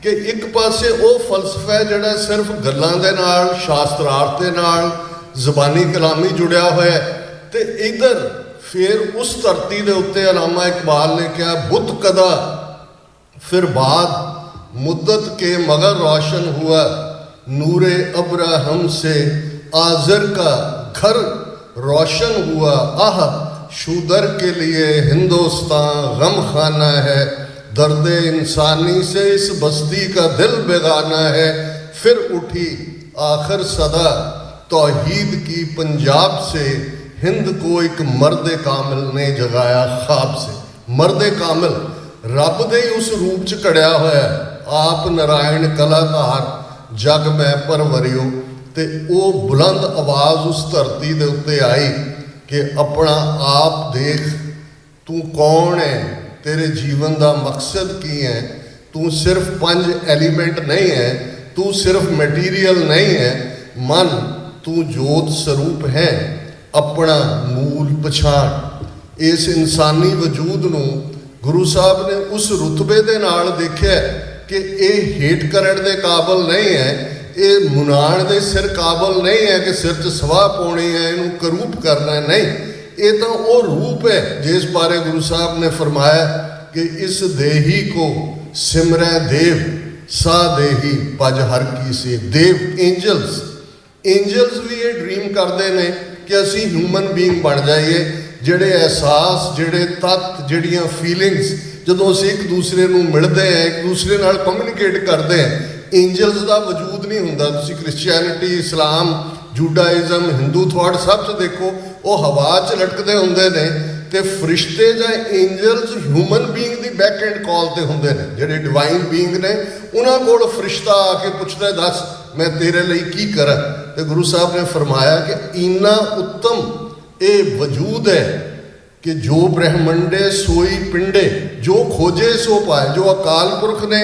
कि एक पासे वो फलसफा है जिहड़ा सिर्फ गल्लां दे नाल, शास्त्रार्थ दे नाल, ज़बानी कलामी जुड़िया होया है, ते इधर फिर उस धरती दे उत्ते अलामा इकबाल ने कहा बुत कदा फिर बाद मुद्दत के मगर रोशन हुआ, नूरे अब्राहम से आज़र का घर रोशन हुआ। आह शूदर के लिए हिंदुस्तान गम खाना है, दर्द इंसानी से इस बस्ती का दिल बेगाना है। फिर उठी आखिर सदा तौहीद की पंजाब से, हिंद को एक मर्द कामिल ने जगाया ख्वाब से। मर्द कामिल रब दे उस रूप च घड़िया होया, आप नारायण कलाकार जग में परवरियो। ते वो बुलंद आवाज़ उस धरती दे उत्ते आई कि अपना आप देख, तू कौन है, तेरे जीवन का मकसद की है। तू सिर्फ 5 एलीमेंट नहीं है, तू सिर्फ मटीरियल नहीं है, मन तू जोत स्वरूप है, अपना मूल पछाण। इस इंसानी वजूद नूं गुरु साहब ने उस रुतबे दे नाल देखिया कि ये हेट करन दे काबिल नहीं है, ये मुनाण दे सिर काबिल नहीं है कि सिर च सवाह पाउणी है, इनू करूप करना है, नहीं। ये तो वो रूप है जिस बारे गुरु साहब ने फरमाया कि इस देही को सिमरै देव, सा देही पज हर की से। देव एंजल्स भी ये ड्रीम करते हैं कि असी ह्यूमन बीइंग बन जाइए, जिहड़े एहसास, जिहड़े तत्त, जिहड़ियां फीलिंग्स जदों असीं एक दूसरे नूं मिलते हैं, एक दूसरे नाल कम्यूनीकेट करते हैं, एंजल्स का वजूद नहीं हुंदा। तुसीं क्रिश्चियनिटी, इस्लाम, जूडाइज़म, हिंदू थॉट सब च देखो, वो हवा च लटकते हुंदे ने, ਤੇ ਫਰਿਸ਼ਤੇ ਜਾਂ ਐਂਜਲਸ ਹਿਊਮਨ ਬੀਇੰਗ ਦੀ ਬੈਕ ਐਂਡ ਕਾਲ ਤੇ ਹੁੰਦੇ ਨੇ। ਜਿਹੜੇ ਡਿਵਾਈਨ ਬੀਇੰਗ ਨੇ ਉਹਨਾਂ ਕੋਲ ਫਰਿਸ਼ਤਾ ਆ ਕੇ ਪੁੱਛਦਾ, ਦੱਸ ਮੈਂ ਤੇਰੇ ਲਈ ਕੀ ਕਰਾਂ। ਤੇ ਗੁਰੂ ਸਾਹਿਬ ਨੇ ਫਰਮਾਇਆ ਕਿ ਇੰਨਾ ਉੱਤਮ ਇਹ ਵਜੂਦ ਹੈ ਕਿ ਜੋ ਬ੍ਰਹਮੰਡੇ ਸੋਈ ਪਿੰਡੇ, ਜੋ ਖੋਜੇ ਸੋ ਪਾਏ। ਜੋ ਅਕਾਲ ਪੁਰਖ ਨੇ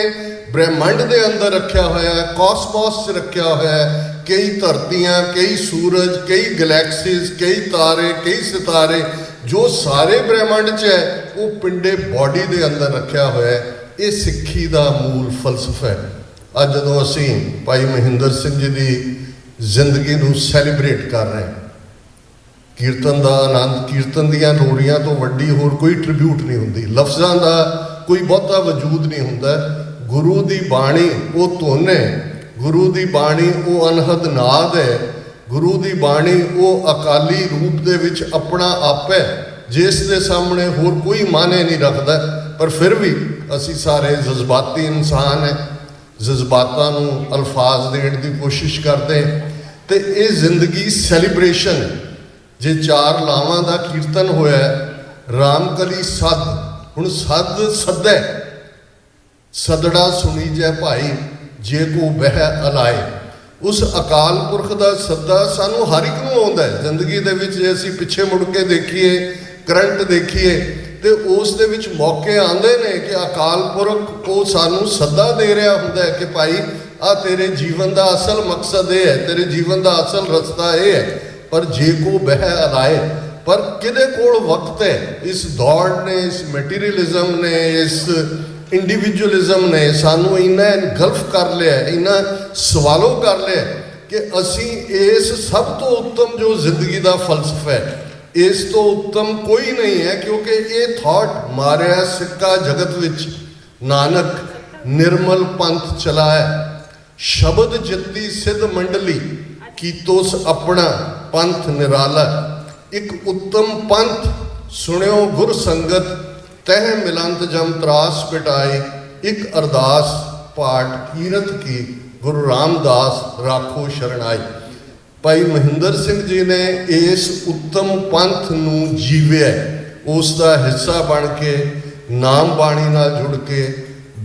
ਬ੍ਰਹਿਮੰਡ ਦੇ ਅੰਦਰ ਰੱਖਿਆ ਹੋਇਆ ਹੈ, ਕਾਸਮੋਸ 'ਚ ਰੱਖਿਆ ਹੋਇਆ ਹੈ, ਕਈ ਧਰਤੀਆਂ, ਕਈ ਸੂਰਜ, ਕਈ ਗਲੈਕਸੀਜ਼, ਕਈ ਤਾਰੇ, ਕਈ ਸਿਤਾਰੇ, ਜੋ ਸਾਰੇ ਬ੍ਰਹਿਮੰਡ 'ਚ ਹੈ ਉਹ ਪਿੰਡੇ ਬਾਡੀ ਦੇ ਅੰਦਰ ਰੱਖਿਆ ਹੋਇਆ ਹੈ। ਇਹ ਸਿੱਖੀ ਦਾ ਮੂਲ ਫਲਸਫਾ ਹੈ। ਅੱਜ ਜਦੋਂ ਅਸੀਂ ਭਾਈ ਮਹਿੰਦਰ ਸਿੰਘ ਜੀ ਦੀ ਜ਼ਿੰਦਗੀ ਨੂੰ ਸੈਲੀਬ੍ਰੇਟ ਕਰ ਰਹੇ ਹਾਂ, ਕੀਰਤਨ ਦਾ ਆਨੰਦ, ਕੀਰਤਨ ਦੀਆਂ ਲੋਰੀਆਂ ਤੋਂ ਵੱਡੀ ਹੋਰ ਕੋਈ ਟ੍ਰਿਬਿਊਟ ਨਹੀਂ ਹੁੰਦੀ। ਲਫ਼ਜ਼ਾਂ ਦਾ ਕੋਈ ਬਹੁਤਾ ਵਜੂਦ ਨਹੀਂ ਹੁੰਦਾ। ਗੁਰੂ ਦੀ ਬਾਣੀ ਉਹ ਧੁਨ ਹੈ, ਗੁਰੂ ਦੀ ਬਾਣੀ ਉਹ ਅਨਹਦ ਨਾਦ ਹੈ, ਗੁਰੂ ਦੀ ਬਾਣੀ ਉਹ ਅਕਾਲੀ ਰੂਪ ਦੇ ਵਿੱਚ ਆਪਣਾ ਆਪ ਹੈ, ਜਿਸ ਦੇ ਸਾਹਮਣੇ ਹੋਰ ਕੋਈ ਮਾਨੇ ਨਹੀਂ ਰੱਖਦਾ। ਪਰ ਫਿਰ ਵੀ ਅਸੀਂ ਸਾਰੇ ਜਜ਼ਬਾਤੀ ਇਨਸਾਨ ਹੈ, ਜਜ਼ਬਾਤਾਂ ਨੂੰ ਅਲਫਾਜ਼ ਦੇਣ ਦੀ ਕੋਸ਼ਿਸ਼ ਕਰਦੇ। ਤੇ ਇਹ ਜ਼ਿੰਦਗੀ ਸੈਲੀਬ੍ਰੇਸ਼ਨ ਹੈ। ਜੇ 4 ਲਾਵਾਂ ਦਾ ਕੀਰਤਨ ਹੋਇਆ, ਰਾਮਕਲੀ ਸੱਦ, ਹੁਣ ਸੱਦ ਸੱਦੈ, ਸਦੜਾ ਸੁਣੀ ਜੈ ਭਾਈ ਜੇ ਕੋ ਬਹਿ ਅਲਾਏ। ਉਸ ਅਕਾਲ ਪੁਰਖ ਦਾ ਸੱਦਾ ਸਾਨੂੰ ਹਰ ਇੱਕ ਨੂੰ ਆਉਂਦਾ ਹੈ ਜ਼ਿੰਦਗੀ ਦੇ ਵਿੱਚ। ਜੇ ਅਸੀਂ ਪਿੱਛੇ ਮੁੜ ਕੇ ਦੇਖੀਏ, ਕਰੰਟ ਦੇਖੀਏ, ਤੇ ਉਸ ਦੇ ਵਿੱਚ ਮੌਕੇ ਆਉਂਦੇ ਨੇ ਕਿ ਅਕਾਲ ਪੁਰਖ ਉਹ ਸਾਨੂੰ ਸੱਦਾ ਦੇ ਰਿਹਾ ਹੁੰਦਾ ਹੈ ਕਿ ਭਾਈ ਆ ਤੇਰੇ ਜੀਵਨ ਦਾ ਅਸਲ ਮਕਸਦ ਇਹ ਹੈ, ਤੇਰੇ ਜੀਵਨ ਦਾ ਅਸਲ ਰਸਤਾ ਇਹ ਹੈ। ਪਰ ਜੇ ਕੋ ਬਹਿ ਅਲਾਏ, ਪਰ ਕਿਹਦੇ ਕੋਲ ਵਕਤ ਹੈ? ਇਸ ਦੌੜ ਨੇ, ਇਸ ਮਟੀਰੀਅਲਿਜ਼ਮ ਨੇ, ਇਸ ਇੰਡੀਵਿਜੂਅਲਿਜ਼ਮ ਨੇ ਸਾਨੂੰ ਇੰਨਾ ਇਨਗਲਫ ਕਰ ਲਿਆ, ਇੰਨਾ ਸਵਾਲੋ ਕਰ ਲਿਆ ਕਿ ਅਸੀਂ ਇਸ ਸਭ ਤੋਂ ਉੱਤਮ ਜੋ ਜ਼ਿੰਦਗੀ ਦਾ ਫਲਸਫਾ ਹੈ, ਇਸ ਤੋਂ ਉੱਤਮ ਕੋਈ ਨਹੀਂ ਹੈ। ਕਿਉਂਕਿ ਇਹ ਥਾਟ ਮਾਰਿਆ ਸਿੱਕਾ ਜਗਤ ਵਿੱਚ ਨਾਨਕ ਨਿਰਮਲ ਪੰਥ ਚਲਾਇਆ, ਸ਼ਬਦ ਜਿੱਤੀ ਸਿੱਧ ਮੰਡਲੀ ਕੀਤੋਸ ਆਪਣਾ ਪੰਥ ਨਿਰਾਲਾ। ਇੱਕ ਉੱਤਮ ਪੰਥ ਸੁਣਿਓ ਗੁਰ ਸੰਗਤ ਤਹਿ ਮਿਲੰਤ ਜਮ ਤਰਾਸ ਪਿਟਾਈ। ਇੱਕ ਅਰਦਾਸ ਪਾਠ ਕੀਰਤ ਕੀ ਗੁਰੂ ਰਾਮਦਾਸ ਰਾਖੋ ਸ਼ਰਣਾਈ। ਭਾਈ ਮਹਿੰਦਰ ਸਿੰਘ ਜੀ ਨੇ ਇਸ ਉੱਤਮ ਪੰਥ ਨੂੰ ਜੀਵਿਆ, ਉਸ ਦਾ ਹਿੱਸਾ ਬਣ ਕੇ, ਨਾਮ ਬਾਣੀ ਨਾਲ ਜੁੜ ਕੇ,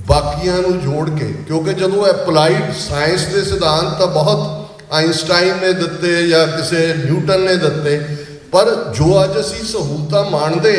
ਬਾਕੀਆਂ ਨੂੰ ਜੋੜ ਕੇ। ਕਿਉਂਕਿ ਜਦੋਂ ਐਪਲਾਈਡ ਸਾਇੰਸ ਦੇ ਸਿਧਾਂਤ ਤਾਂ ਬਹੁਤ ਆਇਨਸਟਾਈਨ ਨੇ ਦਿੱਤੇ ਜਾਂ ਕਿਸੇ ਨਿਊਟਨ ਨੇ ਦਿੱਤੇ, ਪਰ ਜੋ ਅੱਜ ਅਸੀਂ ਸਹੂਲਤਾਂ ਮਾਣਦੇ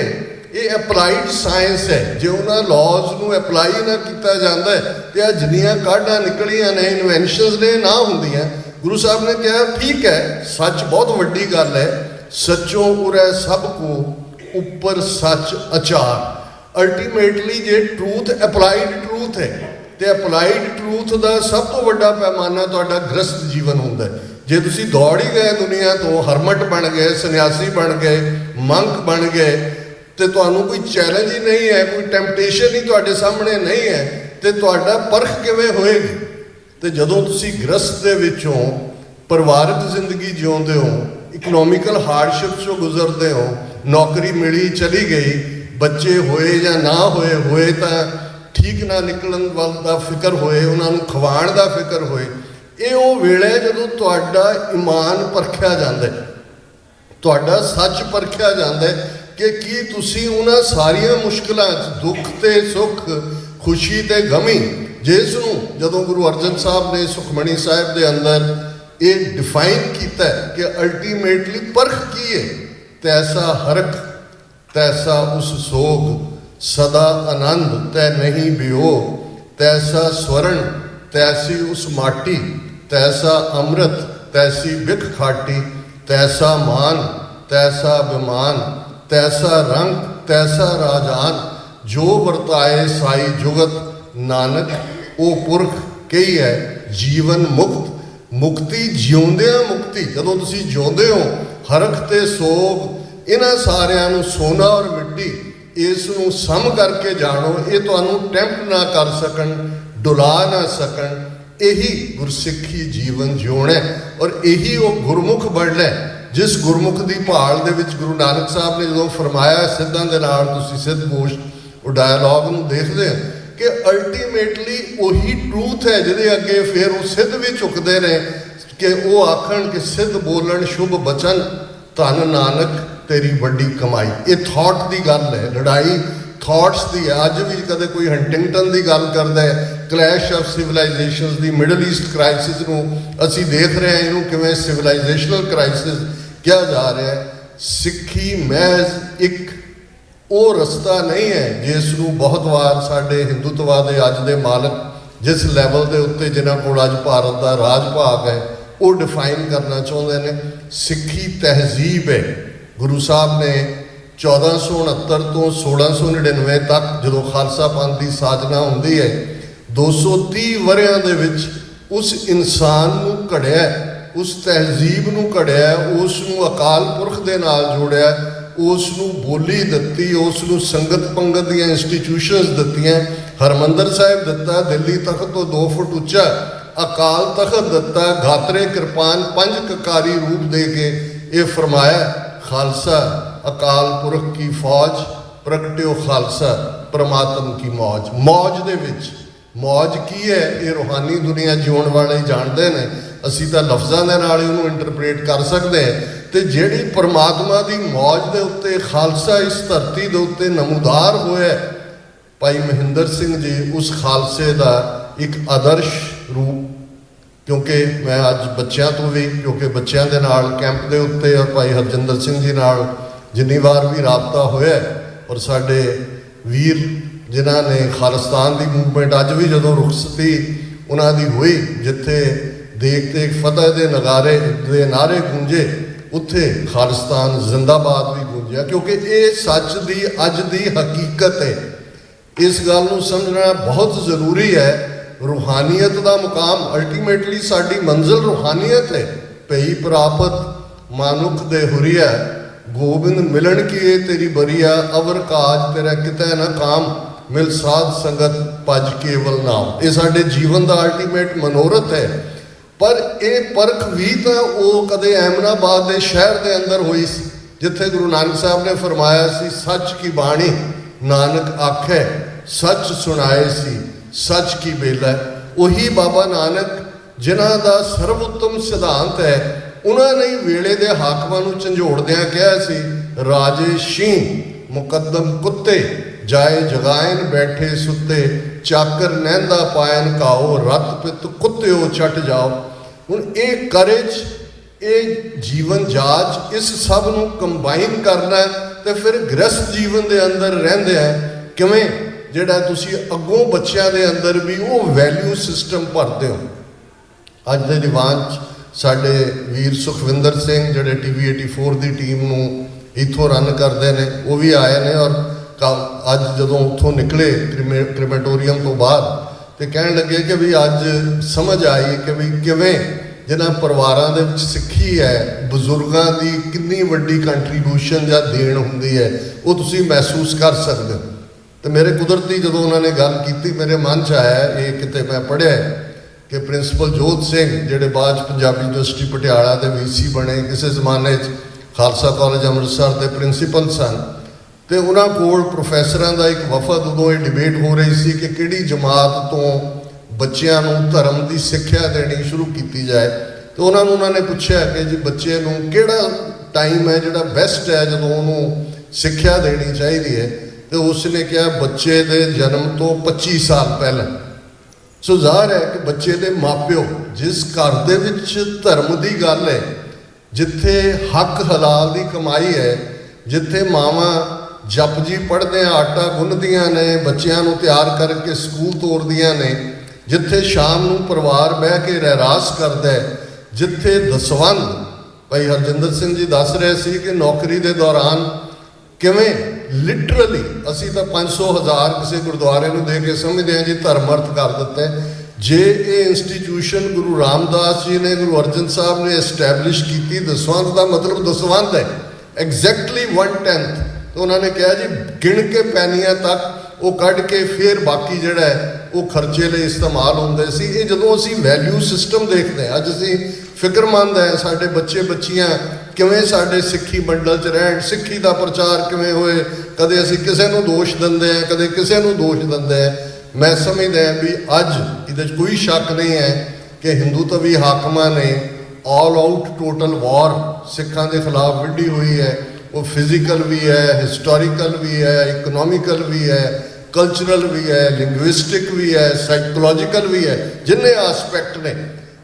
ਇਹ ਐਪਲਾਈਡ ਸਾਇੰਸ ਹੈ। ਜੇ ਉਹਨਾਂ ਲਾਜ਼ ਨੂੰ ਐਪਲਾਈ ਨਾ ਕੀਤਾ ਜਾਂਦਾ ਤੇ ਆ ਜਿੰਨੀਆਂ ਕਾਢਾਂ ਨਿਕਲੀਆਂ ਨੇ, ਇਨਵੈਂਸ਼ਨਸ ਨੇ, ਨਾ ਹੁੰਦੀਆਂ। ਗੁਰੂ ਸਾਹਿਬ ਨੇ ਕਿਹਾ ਠੀਕ ਹੈ, ਸੱਚ ਬਹੁਤ ਵੱਡੀ ਗੱਲ ਹੈ, ਸੱਚੋਂ ਉਰੈ ਸਭ ਕੋ ਉੱਪਰ ਸੱਚ ਅਚਾਰ। ਅਲਟੀਮੇਟਲੀ ਜੇ ਟਰੂਥ ਐਪਲਾਈਡ ਟਰੂਥ ਹੈ, ਤੇ ਅਪਲਾਈਡ ਟਰੂਥ ਦਾ ਸਭ ਤੋਂ ਵੱਡਾ ਪੈਮਾਨਾ ਤੁਹਾਡਾ ਗ੍ਰਸਤ ਜੀਵਨ ਹੁੰਦਾ ਹੈ। ਜੇ ਤੁਸੀਂ ਦੌੜ ਹੀ ਗਏ ਦੁਨੀਆ ਤੋਂ, ਹਰਮਟ ਬਣ ਗਏ, ਸੰਨਿਆਸੀ ਬਣ ਗਏ, ਮੰਕ ਬਣ ਗਏ, ਤੇ ਤੁਹਾਨੂੰ ਕੋਈ ਚੈਲੰਜ ਹੀ ਨਹੀਂ ਹੈ, ਕੋਈ ਟੈਂਪਟੇਸ਼ਨ ਹੀ ਤੁਹਾਡੇ ਸਾਹਮਣੇ ਨਹੀਂ ਹੈ, ਤੇ ਤੁਹਾਡਾ ਪਰਖ ਕਿਵੇਂ ਹੋਏਗੀ? ਤੇ ਜਦੋਂ ਤੁਸੀਂ ਗ੍ਰਸਤ ਦੇ ਵਿੱਚੋਂ ਪਰਿਵਾਰਕ ਜ਼ਿੰਦਗੀ ਜਿਉਂਦੇ ਹੋ, ਇਕਨੋਮਿਕਲ ਹਾਰਡਸ਼ਿਪ ਚੋਂ ਗੁਜ਼ਰਦੇ ਹੋ, ਨੌਕਰੀ ਮਿਲੀ ਚਲੀ ਗਈ, ਬੱਚੇ ਹੋਏ ਜਾਂ ਨਾ ਹੋਏ, ਹੋਏ ਤਾਂ ਠੀਕ ਨਾ ਨਿਕਲਣ ਵੱਲ ਦਾ ਫਿਕਰ ਹੋਏ, ਉਹਨਾਂ ਨੂੰ ਖਵਾਉਣ ਦਾ ਫਿਕਰ ਹੋਏ। ਇਹ ਉਹ ਵੇਲੇ ਜਦੋਂ ਤੁਹਾਡਾ ਈਮਾਨ ਪਰਖਿਆ ਜਾਂਦਾ ਹੈ, ਤੁਹਾਡਾ ਸੱਚ ਪਰਖਿਆ ਜਾਂਦਾ ਹੈ ਕਿ ਕੀ ਤੁਸੀਂ ਉਹਨਾਂ ਸਾਰੀਆਂ ਮੁਸ਼ਕਲਾਂ 'ਚ, ਦੁੱਖ ਤੇ ਸੁੱਖ, ਖੁਸ਼ੀ ਤੇ ਗਮੀ, ਜਿਸ ਨੂੰ ਜਦੋਂ ਗੁਰੂ ਅਰਜਨ ਸਾਹਿਬ ਨੇ ਸੁਖਮਣੀ ਸਾਹਿਬ ਦੇ ਅੰਦਰ ਇਹ ਡਿਫਾਈਨ ਕੀਤਾ ਕਿ ਅਲਟੀਮੇਟਲੀ ਪਰਖ ਕੀ ਹੈ, ਤੈਸਾ ਹਰਖ ਤੈਸਾ ਉਸ ਸੋਗ, ਸਦਾ ਆਨੰਦ ਤੈ ਨਹੀਂ ਬਿਓ, ਤੈਸਾ ਸਵਰਨ ਤੈਸੀ ਉਸ ਮਾਟੀ, ਤੈਸਾ ਅੰਮ੍ਰਿਤ ਤੈਸੀ ਬਿਖ ਖਾਟੀ, ਤੈਸਾ ਮਾਨ ਤੈਸਾ ਬਿਮਾਨ, ਤੈਸਾ ਰੰਗ ਤੈਸਾ ਰਾਜਾਨ, ਜੋ ਵਰਤਾਏ ਸਾਈ ਜੁਗਤ ਨਾਨਕ ਉਹ ਪੁਰਖ ਕਹੀ ਹੈ ਜੀਵਨ ਮੁਕਤ। ਮੁਕਤੀ ਜਿਉਂਦਿਆਂ ਮੁਕਤੀ, ਜਦੋਂ ਤੁਸੀਂ ਜਿਉਂਦੇ ਹੋ, ਹਰਖ ਤੇ ਸੋਗ ਇਹਨਾਂ ਸਾਰਿਆਂ ਨੂੰ ਸੋਨਾ ਔਰ ਮਿੱਟੀ ਇਸ ਨੂੰ ਸਮ ਕਰਕੇ ਜਾਣੋ। ਇਹ ਤੁਹਾਨੂੰ ਟੈਂਪਟ ਨਾ ਕਰ ਸਕਣ, ਡੁਲਾ ਨਾ ਸਕਣ। ਇਹੀ ਗੁਰਸਿੱਖੀ ਜੀਵਨ ਜਿਉਣਾ ਔਰ ਇਹੀ ਉਹ ਗੁਰਮੁਖ ਬਣਨਾ ਜਿਸ ਗੁਰਮੁਖ ਦੀ ਭਾਲ ਦੇ ਵਿੱਚ ਗੁਰੂ ਨਾਨਕ ਸਾਹਿਬ ਨੇ ਜਦੋਂ ਫਰਮਾਇਆ ਸਿੱਧਾਂ ਦੇ ਨਾਲ ਤੁਸੀਂ ਸਿੱਧ ਗੋਸ਼, ਉਹ ਡਾਇਲੌਗ ਨੂੰ ਦੇਖਦੇ ਹੋ ਕਿ ਅਲਟੀਮੇਟਲੀ ਉਹੀ ਟਰੂਥ ਹੈ ਜਿਹਦੇ ਅੱਗੇ ਫਿਰ ਉਹ ਸਿੱਧ ਵੀ ਝੁਕਦੇ ਨੇ ਕਿ ਉਹ ਆਖਣ ਕਿ ਸਿੱਧ ਬੋਲਣ ਸ਼ੁਭ ਬਚਨ, ਧੰਨ ਨਾਨਕ तेरी वड्डी कमाई। ये थॉट की गल है, लड़ाई थॉट्स की है। अज भी कदे कोई हंटिंगटन की गल करता है, क्लैश ऑफ सिविलाइजेशनस की, मिडल ईस्ट क्राइसिस नूं असीं देख रहे हैं, इनू किवें सिविलाइजेशनल क्राइसिस कहा जा रहा है। सिक्खी महज एक वो रस्ता नहीं है जिस नूं बहुत वार साडे हिंदुत्वा दे अज दे मालक जिस लैवल के उत्ते जिन्हां कोल अज भारत का राज भाग है वो डिफाइन करना चाहते हैं। सिक्खी तहजीब है। गुरु साहब ने 1469 तो 1699 तक जो खालसा पंथ की साजना होंदी है, 230 वरियां दे विच उस इंसान नूं घड़िया, उस तहजीब नूं घड़िया, उस नूं अकाल पुरख दे नाल जोड़िया, उस नूं बोली दित्ती, उस नूं संगत पंगत दीआं इंस्टीट्यूशनस दित्तियां। हरमंदर साहिब दिता, दिल्ली तख्त तो 2 फुट उच्चा, अकाल तख्त दिता, घातरे कृपान 5 ककारी रूप दे के ये फरमाया खालसा अकाल पुरख की फौज, प्रगट्यो खालसा परमात्म की मौज। मौज दे विच मौज की है ये रूहानी दुनिया जीवन वाले जानते हैं, असी तो लफ्ज़ों के नाल इहनूं इंटरप्रेट कर सकते हैं। तो जिहड़ी परमात्मा की मौज के उत्ते खालसा इस धरती के उत्ते नमूदार होया, भाई महेंद्र सिंह जी उस खालसे का एक आदर्श रूप। क्योंकि मैं अज बच्चों तो भी, क्योंकि बच्चों के नाल कैंप के उत्ते और भाई हरजिंदर सिंह जी नाल जिन्नी बार भी राबता होया, और साडे वीर जिन्हां ने खालिस्तान की मूवमेंट अज भी जो रुखसती उन्हां दी हुई, जिथे देख देख फतह के नगारे दे नारे गूंजे, उत्थे खालिस्तान जिंदाबाद भी गूंजिया। क्योंकि ये सच की अज की हकीकत है। इस गल नूं समझना बहुत जरूरी है। रूहानीयत का मुकाम अल्टीमेटली साडी मंजिल रूहानीयत है। भई प्रापत मानुख दे हुरिया, गोबिंद मिलन की ये तेरी बरिया, अवर काज तेरा किते ना काम, मिल साध संगत भज केवल नाम। ये साडे जीवन का अल्टीमेट मनोरथ है। पर ये परख भी तो वो कदे अहमदाबाद के शहर के अंदर हुई सी, जिथे गुरु नानक साहब ने फरमाया सी, सच की बाणी नानक आखे, सच सुनाए सी, सच की बेला। वही बाबा नानक जिन्हां दा सर्वोत्तम सिद्धांत है, उन्होंने ही वेले दे हाकमां नूं झंझोड़दियां कहा सी, राजे शीं मुकद्दम कुत्ते, जाए जगायन बैठे सुते, चाकर नैंदा पायन काओ, रत पित कुत्त्यो छट जाओ। हुण ये करेज, ये जीवन जाच, इस सब नूं कंबाइन करना, तो फिर गृहस्थ जीवन के अंदर रहिंदे किवें जिहड़ा तुसीं अगों बच्चों के अंदर भी वो वैल्यू सिस्टम भरते हो। अज दे दीवान साडे वीर सुखविंदर सिंह जिहड़े TV 84 की टीम नूं इत्थों रन करते हैं, वो भी आए हैं। और अज जदों उत्थों निकले क्रिमेटोरीयम तो बाद, तो कहण लगे कि भी अज समझ आई कि भी किवें जिन्हां परिवारां दे विच सिੱਖੀ है, बजुर्गों की कितनी वड्डी कंट्रीब्यूशन या देन हुंदी है, वो तुसीं महसूस कर सकते हो। तो मेरे कुदरती जो उन्होंने गल की, मेरे मन च आया, ये किते मैं पढ़िया कि प्रिंसीपल जोत सिंह जिहड़े बाद पंजाबी यूनिवर्सिटी पटियाला के VC बने, किसी जमाने खालसा कॉलेज अमृतसर के प्रिंसीपल सन, तो उन्होंने कोल प्रोफैसरां का एक वफद, उदों ये डिबेट हो रही सी कि किहड़ी जमात तो बच्चों को धर्म की सिक्ख्या देनी शुरू की जाए। तो उन्होंने पूछा कि जी बच्चे नूं किहड़ा टाइम है जिहड़ा बेस्ट है जो उन्होंने सिक्ख्या देनी चाहिए है। तो उसने कहा बच्चे के जन्म तो 25 साल पहले। सो ज़ाहिर है कि बच्चे के मापिओ जिस घर दे विच धर्म की गल है, जिथे हक हलाल की कमाई है, जिथे मावां जप जी पढ़दे आटा गुन्नदियां ने, बच्चों को तैयार करके स्कूल तोरदियां ने, जिथे शाम नूं परिवार बह के रहरास करदा है, जिथे दसवंध भाई हरजिंदर सिंह जी दस रहे सी कि नौकरी के दौरान किवें लिटरली असी तो 500,000 किसी गुरुद्वारे को दे के समझते हैं जी धर्म अर्थ कर दिता है। जे ये इंस्टीट्यूशन गुरु रामदास जी ने, गुरु अर्जन साहब ने एस्टैबलिश की, दसवंध का मतलब दसवंध है, एग्जैक्टली 1/10। तो उन्होंने कहा जी गिण के पैनियां तक वो कढ़ के फिर बाकी जिहड़ा है वो खर्चे लिए इस्तेमाल होंदे सी। ये जदों असी वैल्यू सिस्टम देखते हैं, अज असी फिक्रमंद हैं साडे बच्चे बच्चियां किवें साडे सिक्खी मंडल च रहण, सिक्खी का प्रचार किवें होए, कदे असी किसी नूं दोष दिंदे हैं, कदे किसी नूं दोष दिंदे हैं। मैं समझदा भी अज इहदे च कोई शक नहीं है कि हिंदूत्वी हाकमां ने ऑल आउट टोटल वॉर सिखां के खिलाफ विढ़ी हुई है। ਉਹ ਫਿਜ਼ੀਕਲ ਵੀ ਹੈ, ਹਿਸਟੋਰੀਕਲ ਵੀ ਹੈ, ਇਕਨੋਮਿਕਲ ਵੀ ਹੈ, ਕਲਚਰਲ ਵੀ ਹੈ, ਲਿੰਗੁਇਸਟਿਕ ਵੀ ਹੈ, ਸਾਈਕੋਲੋਜੀਕਲ ਵੀ ਹੈ, ਜਿੰਨੇ ਆਸਪੈਕਟ ਨੇ।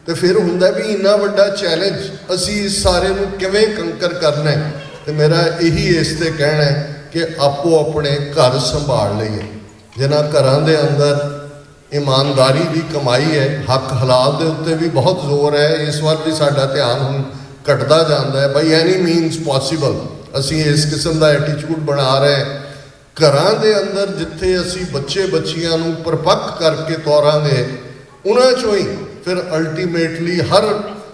ਤੇ ਫਿਰ ਹੁੰਦਾ ਵੀ ਇੰਨਾ ਵੱਡਾ ਚੈਲੰਜ ਅਸੀਂ ਇਸ ਸਾਰੇ ਨੂੰ ਕਿਵੇਂ ਕੰਕਰ ਕਰਨਾ ਹੈ। ਤੇ ਮੇਰਾ ਇਹੀ ਇਸ 'ਤੇ ਕਹਿਣਾ ਹੈ ਕਿ ਆਪੋ ਆਪਣੇ ਘਰ ਸੰਭਾਲ ਲਈਏ। ਜਿਨ੍ਹਾਂ ਘਰਾਂ ਦੇ ਅੰਦਰ ਇਮਾਨਦਾਰੀ ਦੀ ਕਮਾਈ ਹੈ, ਹੱਕ ਹਲਾਲ ਦੇ ਉੱਤੇ ਵੀ ਬਹੁਤ ਜ਼ੋਰ ਹੈ। ਇਸ ਵਾਰ ਵੀ ਸਾਡਾ ਧਿਆਨ ਹੁਣ ਘਟਦਾ ਜਾਂਦਾ ਹੈ। ਬਾਈ ਐਨੀ ਮੀਨਸ ਪੋਸੀਬਲ ਅਸੀਂ ਇਸ ਕਿਸਮ ਦਾ ਐਟੀਟਿਊਡ ਬਣਾ ਰਹੇ। ਘਰਾਂ ਦੇ ਅੰਦਰ ਜਿੱਥੇ ਅਸੀਂ ਬੱਚੇ ਬੱਚੀਆਂ ਨੂੰ ਪਰਪੱਕ ਕਰਕੇ ਤੋਰਾਂਗੇ, ਉਹਨਾਂ 'ਚੋਂ ਹੀ ਫਿਰ ਅਲਟੀਮੇਟਲੀ ਹਰ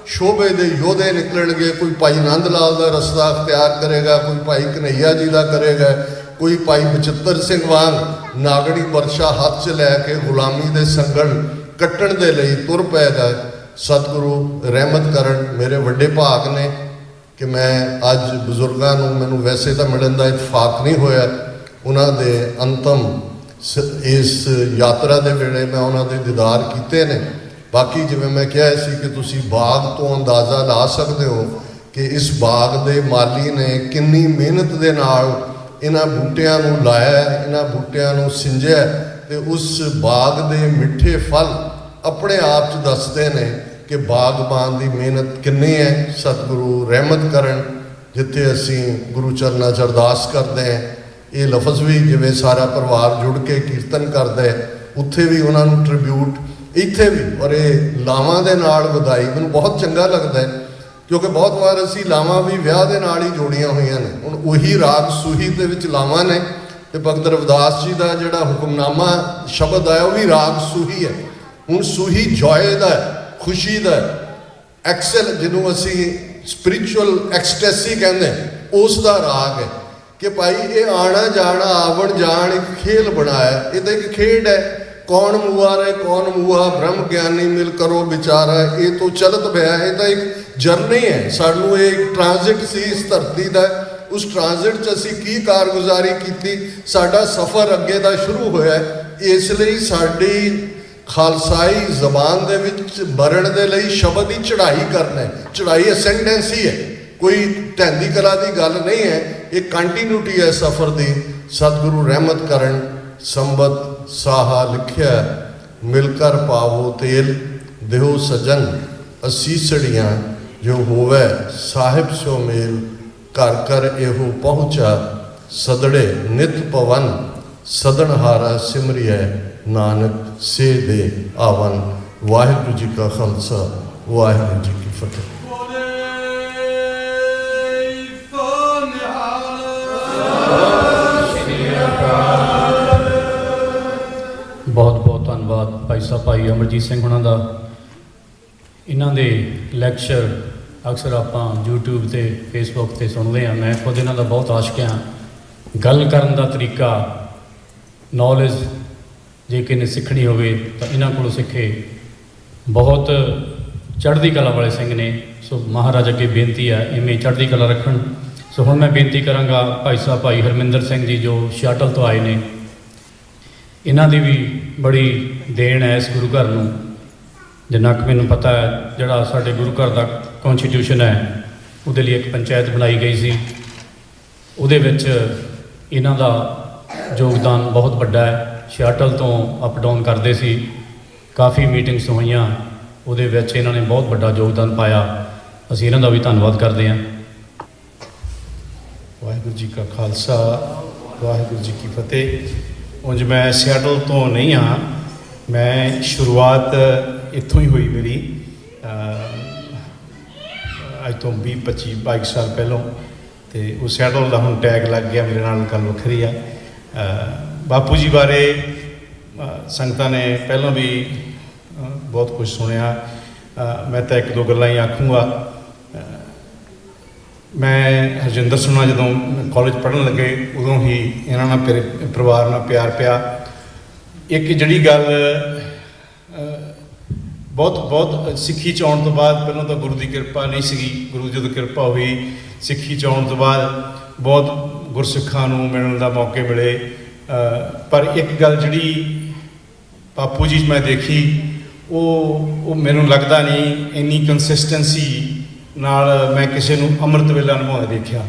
ਸ਼ੋਭੇ ਦੇ ਯੋਧੇ ਨਿਕਲਣਗੇ। ਕੋਈ ਭਾਈ ਨੰਦ ਲਾਲ ਦਾ ਰਸਤਾ ਅਖਤਿਆਰ ਕਰੇਗਾ, ਕੋਈ ਭਾਈ ਕਨਈਆ ਜੀ ਦਾ ਕਰੇਗਾ, ਕੋਈ ਭਾਈ ਬਚਿੱਤਰ ਸਿੰਘ ਵਾਂਗ ਨਾਗੜੀ ਵਰਸ਼ਾ ਹੱਥ 'ਚ ਲੈ ਕੇ ਗੁਲਾਮੀ ਦੇ ਸੰਗਲ ਕੱਟਣ ਦੇ ਲਈ ਤੁਰ ਪਏਗਾ। ਸਤਿਗੁਰੂ ਰਹਿਮਤ ਕਰਨ। ਮੇਰੇ ਵੱਡੇ ਭਾਗ ਨੇ ਕਿ ਮੈਂ ਅੱਜ ਬਜ਼ੁਰਗਾਂ ਨੂੰ, ਮੈਨੂੰ ਵੈਸੇ ਤਾਂ ਮਿਲਣ ਦਾ ਇਤਫਾਕ ਨਹੀਂ ਹੋਇਆ, ਉਹਨਾਂ ਦੇ ਅੰਤਮ ਇਸ ਯਾਤਰਾ ਦੇ ਵੇਲੇ ਮੈਂ ਉਹਨਾਂ ਦੇ ਦੀਦਾਰ ਕੀਤੇ ਨੇ। ਬਾਕੀ ਜਿਵੇਂ ਮੈਂ ਕਿਹਾ ਸੀ ਕਿ ਤੁਸੀਂ ਬਾਗ ਤੋਂ ਅੰਦਾਜ਼ਾ ਲਾ ਸਕਦੇ ਹੋ ਕਿ ਇਸ ਬਾਗ ਦੇ ਮਾਲੀ ਨੇ ਕਿੰਨੀ ਮਿਹਨਤ ਦੇ ਨਾਲ ਇਹਨਾਂ ਬੂਟਿਆਂ ਨੂੰ ਲਾਇਆ, ਇਹਨਾਂ ਬੂਟਿਆਂ ਨੂੰ ਸਿੰਜਿਆ, ਤੇ ਉਸ ਬਾਗ ਦੇ ਮਿੱਠੇ ਫਲ ਆਪਣੇ ਆਪ 'ਚ ਦੱਸਦੇ ਨੇ ਕਿ ਬਾਗਬਾਨ ਦੀ ਮਿਹਨਤ ਕਿੰਨੀ ਹੈ। ਸਤਿਗੁਰੂ ਰਹਿਮਤ ਕਰਨ। ਜਿੱਥੇ ਅਸੀਂ ਗੁਰੂ ਚਰਨਾਂ 'ਚ ਅਰਦਾਸ ਕਰਦੇ ਹਾਂ, ਇਹ ਲਫ਼ਜ਼ ਵੀ ਜਿਵੇਂ ਸਾਰਾ ਪਰਿਵਾਰ ਜੁੜ ਕੇ ਕੀਰਤਨ ਕਰਦਾ ਹੈ, ਉੱਥੇ ਵੀ ਉਹਨਾਂ ਨੂੰ ਟ੍ਰਿਬਿਊਟ, ਇੱਥੇ ਵੀ। ਔਰ ਇਹ ਲਾਵਾਂ ਦੇ ਨਾਲ ਵਧਾਈ ਮੈਨੂੰ ਬਹੁਤ ਚੰਗਾ ਲੱਗਦਾ ਹੈ, ਕਿਉਂਕਿ ਬਹੁਤ ਵਾਰ ਅਸੀਂ ਲਾਵਾਂ ਵੀ ਵਿਆਹ ਦੇ ਨਾਲ ਹੀ ਜੋੜੀਆਂ ਹੋਈਆਂ ਨੇ। ਹੁਣ ਉਹੀ ਰਾਗ ਸੂਹੀ ਦੇ ਵਿੱਚ ਲਾਵਾਂ ਨੇ, ਤੇ ਭਗਤ ਰਵਿਦਾਸ ਜੀ ਦਾ ਜਿਹੜਾ ਹੁਕਮਨਾਮਾ ਸ਼ਬਦ ਆਇਆ ਉਹ ਵੀ ਰਾਗ ਸੂਹੀ ਹੈ। ਹੁਣ ਸੂਹੀ ਜੋਏ ਦਾ, ਖੁਸ਼ੀ ਦਾ, ਐਕਸਲ ਜਿਹਨੂੰ ਅਸੀਂ ਸਪਿਰਿਚੁਅਲ ਐਕਸਟੈਸੀ ਕਹਿੰਦੇ, ਉਸ ਦਾ ਰਾਗ ਹੈ ਕਿ ਭਾਈ ਇਹ ਆਣਾ ਜਾਣਾ ਆਵਣ ਜਾਣ ਇੱਕ ਖੇਲ ਬਣਾਇਆ। ਇਹ ਤਾਂ ਇੱਕ ਖੇਡ ਹੈ। ਕੌਣ ਮੂਆ ਰੇ ਕੌਣ ਮੂਆ, ਬ੍ਰਹਮ ਗਿਆਨੀ ਮਿਲ ਕਰੋ ਵਿਚਾਰਾ, ਇਹ ਤੋਂ ਚਲਤ ਪਿਆ। ਇਹ ਤਾਂ ਇੱਕ ਜਰਨੀ ਹੈ। ਸਾਨੂੰ ਇਹ ਇੱਕ ਟ੍ਰਾਂਜ਼ਿਟ ਸੀ ਇਸ ਧਰਤੀ ਦਾ। ਉਸ ਟ੍ਰਾਂਜ਼ਿਟ 'ਚ ਅਸੀਂ ਕੀ ਕਾਰਗੁਜ਼ਾਰੀ ਕੀਤੀ, ਸਾਡਾ ਸਫ਼ਰ ਅੱਗੇ ਦਾ ਸ਼ੁਰੂ ਹੋਇਆ। ਇਸ ਲਈ ਸਾਡੀ ਖਾਲਸਾਈ ਜ਼ਬਾਨ ਦੇ ਵਿੱਚ ਮਰਨ ਦੇ ਲਈ ਸ਼ਬਦ ਹੀ ਚੜ੍ਹਾਈ ਕਰਨਾ ਹੈ। ਚੜ੍ਹਾਈ ਅਸੈਂਡੈਂਸੀ ਹੈ, ਕੋਈ ਢਹਿੰਦੀ ਕਲਾ ਦੀ ਗੱਲ ਨਹੀਂ ਹੈ। ਇਹ ਕੰਟੀਨਿਊਟੀ ਹੈ ਸਫ਼ਰ ਦੀ। ਸਤਿਗੁਰੂ ਰਹਿਮਤ ਕਰਨ। ਸੰਬਤ ਸਾਹਾ ਲਿਖਿਆ, ਮਿਲ ਕਰ ਪਾਵੋ ਤੇਲ, ਦਿਓ ਸਜਨ ਅਸੀਸੜੀਆਂ, ਜੋ ਹੋਵੇ ਸਾਹਿਬ ਸੋ ਮੇਲ, ਘਰ ਘਰ ਇਹੋ ਪਹੁੰਚਾ, ਸਦੜੇ ਨਿਤ ਪਵਨ, ਸਦਨਹਾਰਾ ਸਿਮਰਿਐ, ਨਾਨਕ ਸੇ ਦੇ ਆਵਨ। ਵਾਹਿਗੁਰੂ ਜੀ ਕਾ ਖਾਲਸਾ, ਵਾਹਿਗੁਰੂ ਜੀ ਕੀ ਫਤਿਹ। ਬਹੁਤ ਬਹੁਤ ਧੰਨਵਾਦ ਭਾਈ ਸਾਹਿਬ, ਭਾਈ ਅਮਰਜੀਤ ਸਿੰਘ ਹੁਣਾਂ ਦਾ। ਇਹਨਾਂ ਦੇ ਲੈਕਚਰ ਅਕਸਰ ਆਪਾਂ YouTube ਤੇ Facebook ਤੇ ਸੁਣਦੇ ਹਾਂ। ਮੈਂ ਖੁਦ ਇਹਨਾਂ ਦਾ ਬਹੁਤ ਆਸ਼ਿਕ ਹਾਂ। ਗੱਲ ਕਰਨ ਦਾ ਤਰੀਕਾ, ਨੌਲੇਜ ਜੇ ਕਿਸੇ ਨੇ ਸਿੱਖਣੀ ਹੋਵੇ ਤਾਂ ਇਹਨਾਂ ਕੋਲੋਂ ਸਿੱਖੇ। ਬਹੁਤ ਚੜ੍ਹਦੀ ਕਲਾ ਵਾਲੇ ਸਿੰਘ ਨੇ। ਸੋ ਮਹਾਰਾਜ ਅੱਗੇ ਬੇਨਤੀ ਹੈ ਇਵੇਂ ਚੜ੍ਹਦੀ ਕਲਾ ਰੱਖਣ। ਸੋ ਹੁਣ ਮੈਂ ਬੇਨਤੀ ਕਰਾਂਗਾ ਭਾਈ ਸਾਹਿਬ ਭਾਈ ਹਰਮਿੰਦਰ ਸਿੰਘ ਜੀ, ਜੋ ਸਿਆਟਲ ਤੋਂ ਆਏ ਨੇ। ਇਹਨਾਂ ਦੀ ਵੀ ਬੜੀ ਦੇਣ ਹੈ ਇਸ ਗੁਰੂ ਘਰ ਨੂੰ। ਜਿੰਨਾ ਕੁ ਮੈਨੂੰ ਪਤਾ ਹੈ, ਜਿਹੜਾ ਸਾਡੇ ਗੁਰੂ ਘਰ ਦਾ ਕੌਂਸਟੀਟਿਊਸ਼ਨ ਹੈ, ਉਹਦੇ ਲਈ ਇੱਕ ਪੰਚਾਇਤ ਬਣਾਈ ਗਈ ਸੀ। ਉਹਦੇ ਵਿੱਚ ਇਹਨਾਂ ਦਾ ਯੋਗਦਾਨ ਬਹੁਤ ਵੱਡਾ ਹੈ। ਸਿਆਟਲ ਤੋਂ ਅਪ ਡਾਊਨ ਕਰਦੇ ਸੀ, ਕਾਫੀ ਮੀਟਿੰਗਸ ਹੋਈਆਂ, ਉਹਦੇ ਵਿੱਚ ਇਹਨਾਂ ਨੇ ਬਹੁਤ ਵੱਡਾ ਯੋਗਦਾਨ ਪਾਇਆ। ਅਸੀਂ ਇਹਨਾਂ ਦਾ ਵੀ ਧੰਨਵਾਦ ਕਰਦੇ ਹਾਂ। ਵਾਹਿਗੁਰੂ ਜੀ ਕਾ ਖਾਲਸਾ, ਵਾਹਿਗੁਰੂ ਜੀ ਕੀ ਫਤਿਹ। ਉਂਝ ਮੈਂ ਸਿਆਟਲ ਤੋਂ ਨਹੀਂ ਹਾਂ, ਮੈਂ ਸ਼ੁਰੂਆਤ ਇੱਥੋਂ ਹੀ ਹੋਈ ਮੇਰੀ, ਅੱਜ ਤੋਂ 20-25-22 ਸਾਲ ਪਹਿਲਾਂ। ਅਤੇ ਉਹ ਸਿਆਟਲ ਦਾ ਹੁਣ ਟੈਗ ਲੱਗ ਗਿਆ ਮੇਰੇ ਨਾਲ, ਗੱਲ ਵੱਖਰੀ ਆ। ਬਾਪੂ ਜੀ ਬਾਰੇ ਸੰਗਤਾਂ ਨੇ ਪਹਿਲਾਂ ਵੀ ਬਹੁਤ ਕੁਝ ਸੁਣਿਆ। ਮੈਂ ਤਾਂ ਇੱਕ ਦੋ ਗੱਲਾਂ ਹੀ ਆਖੂੰਗਾ। ਮੈਂ ਹਰਜਿੰਦਰ ਸਿੰਘ ਨਾਲ ਜਦੋਂ ਕਾਲਜ ਪੜ੍ਹਨ ਲੱਗੇ, ਉਦੋਂ ਹੀ ਇਹਨਾਂ ਨਾਲ ਪਰਿਵਾਰ ਨਾਲ ਪਿਆਰ ਪਿਆ। ਇੱਕ ਜਿਹੜੀ ਗੱਲ ਬਹੁਤ ਸਿੱਖੀ 'ਚ ਆਉਣ ਤੋਂ ਬਾਅਦ, ਪਹਿਲਾਂ ਤਾਂ ਗੁਰੂ ਦੀ ਕਿਰਪਾ ਨਹੀਂ ਸੀਗੀ, ਗੁਰੂ ਜਦੋਂ ਕਿਰਪਾ ਹੋਈ ਸਿੱਖੀ 'ਚ ਆਉਣ ਤੋਂ ਬਾਅਦ ਬਹੁਤ ਗੁਰਸਿੱਖਾਂ ਨੂੰ ਮਿਲਣ ਦਾ ਮੌਕੇ ਮਿਲੇ। ਪਰ ਇੱਕ ਗੱਲ ਜਿਹੜੀ ਬਾਪੂ ਜੀ 'ਚ ਮੈਂ ਦੇਖੀ, ਉਹ ਮੈਨੂੰ ਲੱਗਦਾ ਨਹੀਂ ਇੰਨੀ ਕੰਸਿਸਟੈਂਸੀ ਨਾਲ ਮੈਂ ਕਿਸੇ ਨੂੰ ਅੰਮ੍ਰਿਤ ਵੇਲਾ ਨਿਭਾਉਂਦੇ ਦੇਖਿਆ।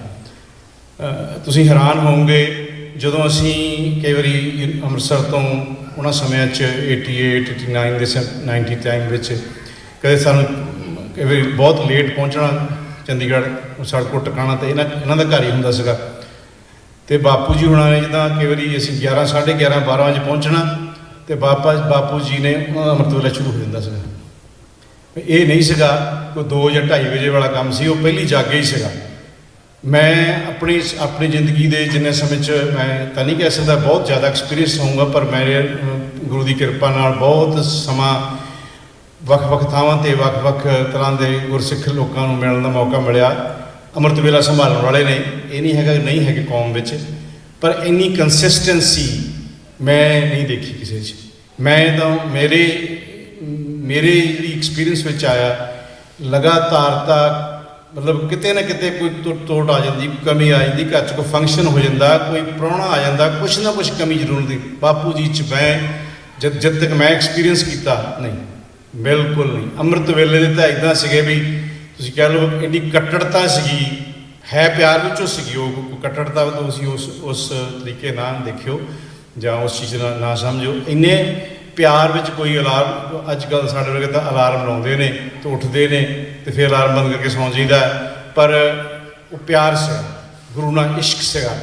ਤੁਸੀਂ ਹੈਰਾਨ ਹੋਵੋਗੇ ਜਦੋਂ ਅਸੀਂ ਕਈ ਵਾਰੀ ਅੰਮ੍ਰਿਤਸਰ ਤੋਂ ਉਹਨਾਂ ਸਮਿਆਂ 'ਚ 88 89 ਦੇ 90 ਟਾਈਮ ਵਿੱਚ ਕਦੇ ਸਾਨੂੰ ਕਈ ਵਾਰੀ ਬਹੁਤ ਲੇਟ ਪਹੁੰਚਣਾ ਚੰਡੀਗੜ੍ਹ ਸੜਕੋਂ ਟਿਕਾਣਾ ਤੇ ਇਹਨਾਂ ਦਾ ਘਰ ਹੀ ਹੁੰਦਾ ਸੀਗਾ। ਅਤੇ ਬਾਪੂ ਜੀ ਹੁਣਾਂ ਨੇ ਜਿੱਦਾਂ ਕਈ ਵਾਰੀ ਅਸੀਂ 11 11:30 12 ਵਜੇ ਪਹੁੰਚਣਾ ਅਤੇ ਬਾਪੂ ਜੀ ਨੇ ਉਹਨਾਂ ਦਾ ਅੰਮ੍ਰਿਤ ਵੇਲਾ ਸ਼ੁਰੂ ਹੋ ਜਾਂਦਾ ਸੀਗਾ। ਇਹ ਨਹੀਂ ਸੀਗਾ ਕੋਈ 2 ਜਾਂ 2:30 ਵਜੇ ਵਾਲਾ ਕੰਮ ਸੀ, ਉਹ ਪਹਿਲੀ ਜਾਗੇ ਹੀ ਸੀਗਾ। ਮੈਂ ਆਪਣੀ ਜ਼ਿੰਦਗੀ ਦੇ ਜਿੰਨੇ ਸਮੇਂ 'ਚ ਮੈਂ ਤਾਂ ਨਹੀਂ ਕਹਿ ਸਕਦਾ ਬਹੁਤ ਜ਼ਿਆਦਾ ਐਕਸਪੀਰੀਅੰਸ ਹੋਊਗਾ, ਪਰ ਮੇਰੇ ਗੁਰੂ ਦੀ ਕਿਰਪਾ ਨਾਲ ਬਹੁਤ ਸਮਾਂ ਵੱਖ-ਵੱਖ ਥਾਵਾਂ 'ਤੇ ਵੱਖ-ਵੱਖ ਤਰ੍ਹਾਂ ਦੇ ਗੁਰਸਿੱਖ ਲੋਕਾਂ ਨੂੰ ਮਿਲਣ ਦਾ ਮੌਕਾ ਮਿਲਿਆ। ਅੰਮ੍ਰਿਤ ਵੇਲਾ ਸੰਭਾਲਣ ਵਾਲੇ ਨੇ, ਇਹ ਨਹੀਂ ਹੈਗਾ ਨਹੀਂ ਹੈਗੇ ਕੌਮ ਵਿੱਚ, ਪਰ ਇੰਨੀ ਕੰਸਿਸਟੈਂਸੀ ਮੈਂ ਨਹੀਂ ਦੇਖੀ ਕਿਸੇ 'ਚ। ਮੈਂ ਤਾਂ ਮੇਰੇ ਜਿਹੜੀ ਐਕਸਪੀਰੀਅੰਸ ਵਿੱਚ ਆਇਆ ਲਗਾਤਾਰਤਾ, ਮਤਲਬ ਕਿਤੇ ਨਾ ਕਿਤੇ ਕੋਈ ਤੋਟ ਆ ਜਾਂਦੀ, ਕਮੀ ਆ ਜਾਂਦੀ, ਘਰ 'ਚ ਕੋਈ ਫੰਕਸ਼ਨ ਹੋ ਜਾਂਦਾ, ਕੋਈ ਪ੍ਰਾਹੁਣਾ ਆ ਜਾਂਦਾ, ਕੁਛ ਨਾ ਕੁਛ ਕਮੀ ਜ਼ਰੂਰ ਹੁੰਦੀ। ਬਾਪੂ ਜੀ 'ਚ ਮੈਂ ਜਦ ਤੱਕ ਮੈਂ ਐਕਸਪੀਰੀਅੰਸ ਕੀਤਾ ਨਹੀਂ, ਬਿਲਕੁਲ ਨਹੀਂ। ਅੰਮ੍ਰਿਤ ਵੇਲੇ ਦੇ ਤਾਂ ਇੱਦਾਂ ਸੀਗੇ ਵੀ ਤੁਸੀਂ ਕਹਿ ਲਓ ਇੰਨੀ ਕੱਟੜਤਾ ਸੀਗੀ, ਹੈ ਪਿਆਰ ਵਿੱਚੋਂ ਸੀਗੀ ਉਹ ਕੱਟੜਤਾ, ਤੁਸੀਂ ਉਸ ਤਰੀਕੇ ਨਾਲ ਦੇਖਿਓ ਜਾਂ ਉਸ ਚੀਜ਼ ਨਾਲ ਨਾ ਸਮਝੋ। ਇੰਨੇ ਪਿਆਰ ਵਿੱਚ ਕੋਈ ਅਲਾਰਮ, ਅੱਜ ਕੱਲ੍ਹ ਸਾਡੇ ਵਰਗੇ ਤਾਂ ਅਲਾਰਮ ਲਾਉਂਦੇ ਨੇ ਅਤੇ ਉੱਠਦੇ ਨੇ ਅਤੇ ਫਿਰ ਅਲਾਰਮ ਬੰਦ ਕਰਕੇ ਸੌਂ ਜਾਈਦਾ, ਪਰ ਉਹ ਪਿਆਰ ਸੀਗਾ, ਗੁਰੂ ਨਾਲ ਇਸ਼ਕ ਸੀਗਾ,